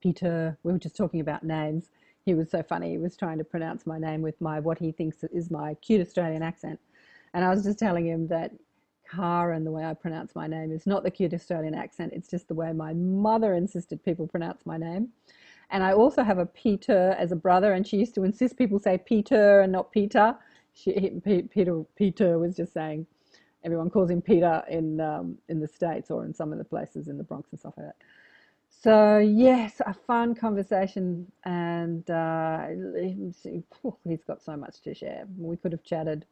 Speaker 3: Peter, we were just talking about names. He was so funny. He was trying to pronounce my name with what he thinks is my cute Australian accent. And I was just telling him that Karen, the way I pronounce my name, is not the cute Australian accent. It's just the way my mother insisted people pronounce my name. And I also have a Peter as a brother, and she used to insist people say Peter and not Peter. Peter was just saying, everyone calls him Peter in the States or in some of the places in the Bronx and stuff like that. So yes, a fun conversation, and he's got so much to share. We could have chatted.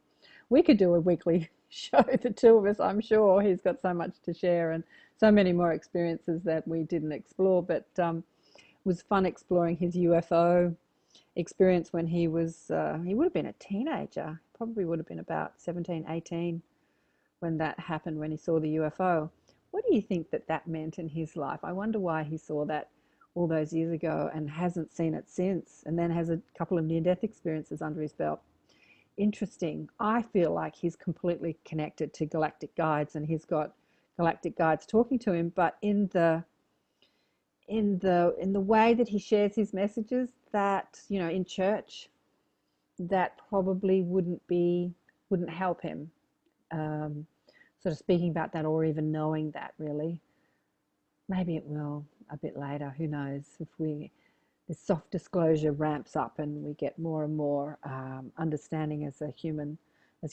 Speaker 3: We could do a weekly show, the two of us. I'm sure he's got so much to share and so many more experiences that we didn't explore. But it was fun exploring his UFO experience when he would have been a teenager. Probably would have been about 17, 18 when that happened, when he saw the UFO. What do you think that meant in his life? I wonder why he saw that all those years ago and hasn't seen it since, and then has a couple of near-death experiences under his belt. Interesting. I feel like he's completely connected to galactic guides, and he's got galactic guides talking to him, but in the way that he shares his messages, that, you know, in church, that probably wouldn't help him. Sort of speaking about that, or even knowing that, really. Maybe it will a bit later, who knows, if this soft disclosure ramps up and we get more and more understanding as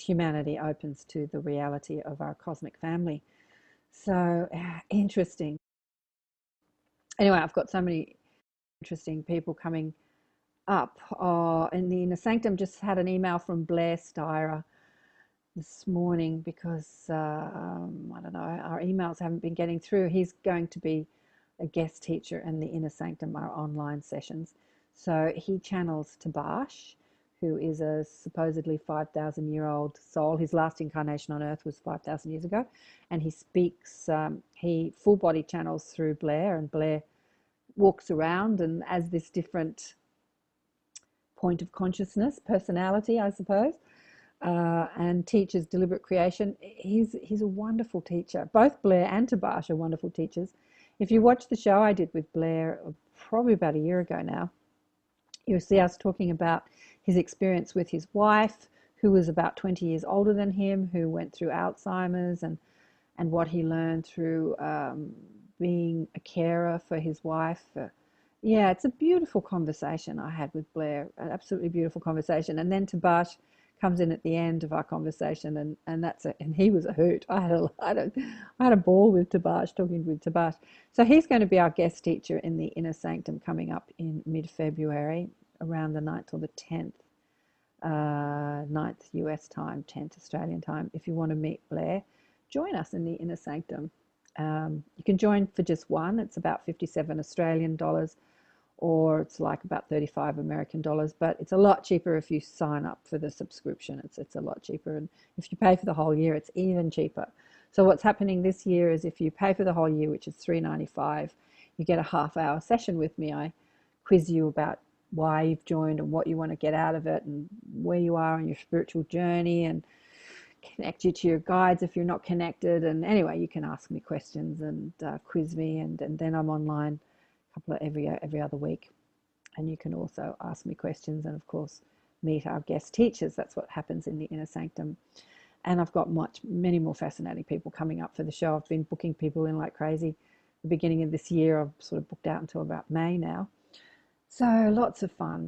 Speaker 3: humanity opens to the reality of our cosmic family. So interesting. Anyway, I've got so many interesting people coming up. In the Inner Sanctum, just had an email from Blair Styrer this morning because I don't know, our emails haven't been getting through. He's going to be a guest teacher in the Inner Sanctum, our online sessions. So he channels Tabash, who is a supposedly 5,000-year-old soul. His last incarnation on Earth was 5,000 years ago, and he speaks. He full body channels through Blair, and Blair walks around and as this different point of consciousness, personality, I suppose. And teaches deliberate creation. He's a wonderful teacher. Both Blair and Tabash are wonderful teachers. If you watch the show I did with Blair probably about a year ago now, you'll see us talking about his experience with his wife, who was about 20 years older than him, who went through Alzheimer's, and what he learned through being a carer for his wife. Yeah, it's a beautiful conversation I had with Blair, an absolutely beautiful conversation. And then Tabash comes in at the end of our conversation, and he was a hoot. I had a ball with Tabash, talking with Tabash. So he's going to be our guest teacher in the Inner Sanctum coming up in mid-February, around the 9th or the 10th, 9th US time, 10th Australian time. If you want to meet Blair, join us in the Inner Sanctum. You can join for just one. It's about 57 Australian dollars, or it's like about 35 American dollars, but it's a lot cheaper if you sign up for the subscription. It's a lot cheaper, and if you pay for the whole year, it's even cheaper. So what's happening this year is if you pay for the whole year, which is $3.95, you get a half-hour session with me. I quiz you about why you've joined and what you want to get out of it and where you are on your spiritual journey, and connect you to your guides if you're not connected. And anyway, you can ask me questions and quiz me, and then I'm online every other week, and you can also ask me questions and of course meet our guest teachers. That's what happens in the Inner Sanctum. And I've got many more fascinating people coming up for the show. I've been booking people in like crazy. The beginning of this year I've sort of booked out until about May now. So lots of fun,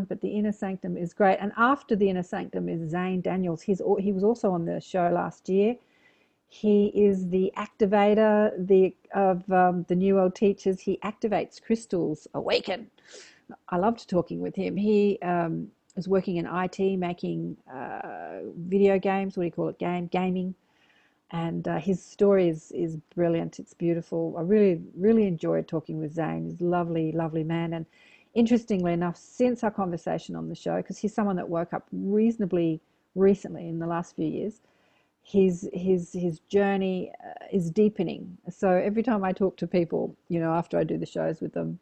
Speaker 3: but the Inner Sanctum is great. And after the Inner Sanctum is Zane Daniels. He was also on the show last year. He is the activator of the New World Teachers. He activates crystals, awaken. I loved talking with him. He is working in IT, making video games. What do you call it? Gaming. And his story is brilliant. It's beautiful. I really enjoyed talking with Zane. He's a lovely, lovely man. And interestingly enough, since our conversation on the show, because he's someone that woke up reasonably recently in the last few years, his journey is deepening. So every time I talk to people, after I do the shows with them,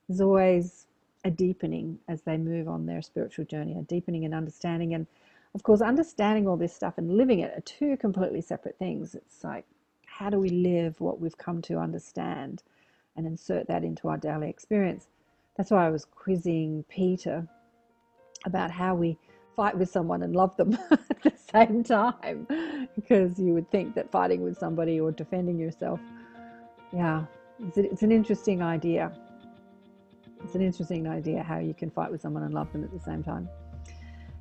Speaker 3: there's always a deepening as they move on their spiritual journey, a deepening in understanding. And Of course, understanding all this stuff and living it are two completely separate things. It's like, how do we live what we've come to understand and insert that into our daily experience? That's why I was quizzing Peter about how we fight with someone and love them at the same time, because you would think that fighting with somebody or defending yourself, yeah, it's an interesting idea. It's an interesting idea how you can fight with someone and love them at the same time.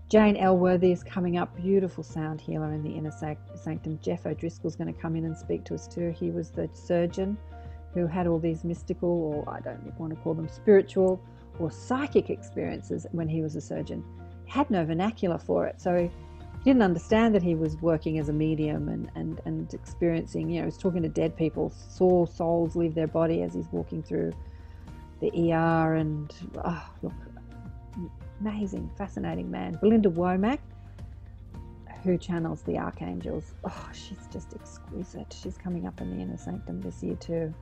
Speaker 3: Jane Elworthy is coming up, beautiful sound healer in the inner sanctum. Jeff O'Driscoll's going to come in and speak to us too. He was the surgeon who had all these mystical, or I don't want to call them spiritual or psychic experiences when he was a surgeon. He had no vernacular for it, so he didn't understand that he was working as a medium and experiencing, he was talking to dead people, saw souls leave their body as he's walking through the ER, and look, amazing, fascinating man. Belinda Womack, who channels the archangels, she's just exquisite. She's coming up in the inner sanctum this year too.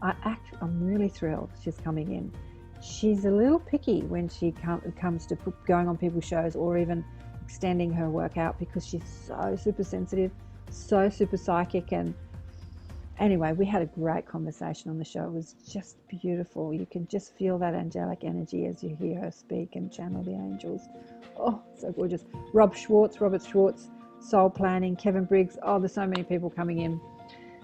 Speaker 3: I'm really thrilled she's coming in. She's a little picky when she comes to going on people's shows or even extending her work out, because she's so super sensitive, so super psychic. And anyway, we had a great conversation on the show. It was just beautiful. You can just feel that angelic energy as you hear her speak and channel the angels. Oh, so gorgeous. Robert Schwartz, Soul Planning, Kevin Briggs. There's so many people coming in.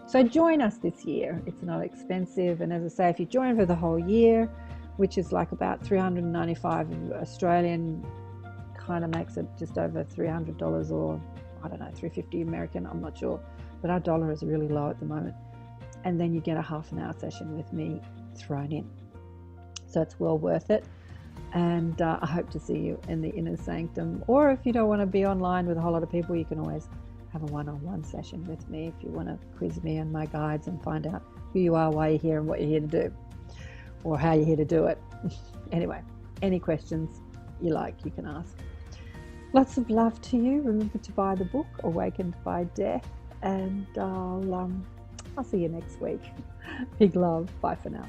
Speaker 3: So join us this year. It's not expensive. And as I say, if you join for the whole year, which is like about $395 Australian, kind of makes it just over $300, or I don't know, $350 American, I'm not sure. But our dollar is really low at the moment. And then you get a half an hour session with me thrown in. So it's well worth it. And I hope to see you in the inner sanctum. Or if you don't want to be online with a whole lot of people, you can always have a one-on-one session with me if you want to quiz me on my guides and find out who you are, why you're here, and what you're here to do, or how you're here to do it. Anyway, any questions you like, you can ask. Lots of love to you. Remember to buy the book, Awakened by Death, and I'll see you next week. Big love. Bye for now.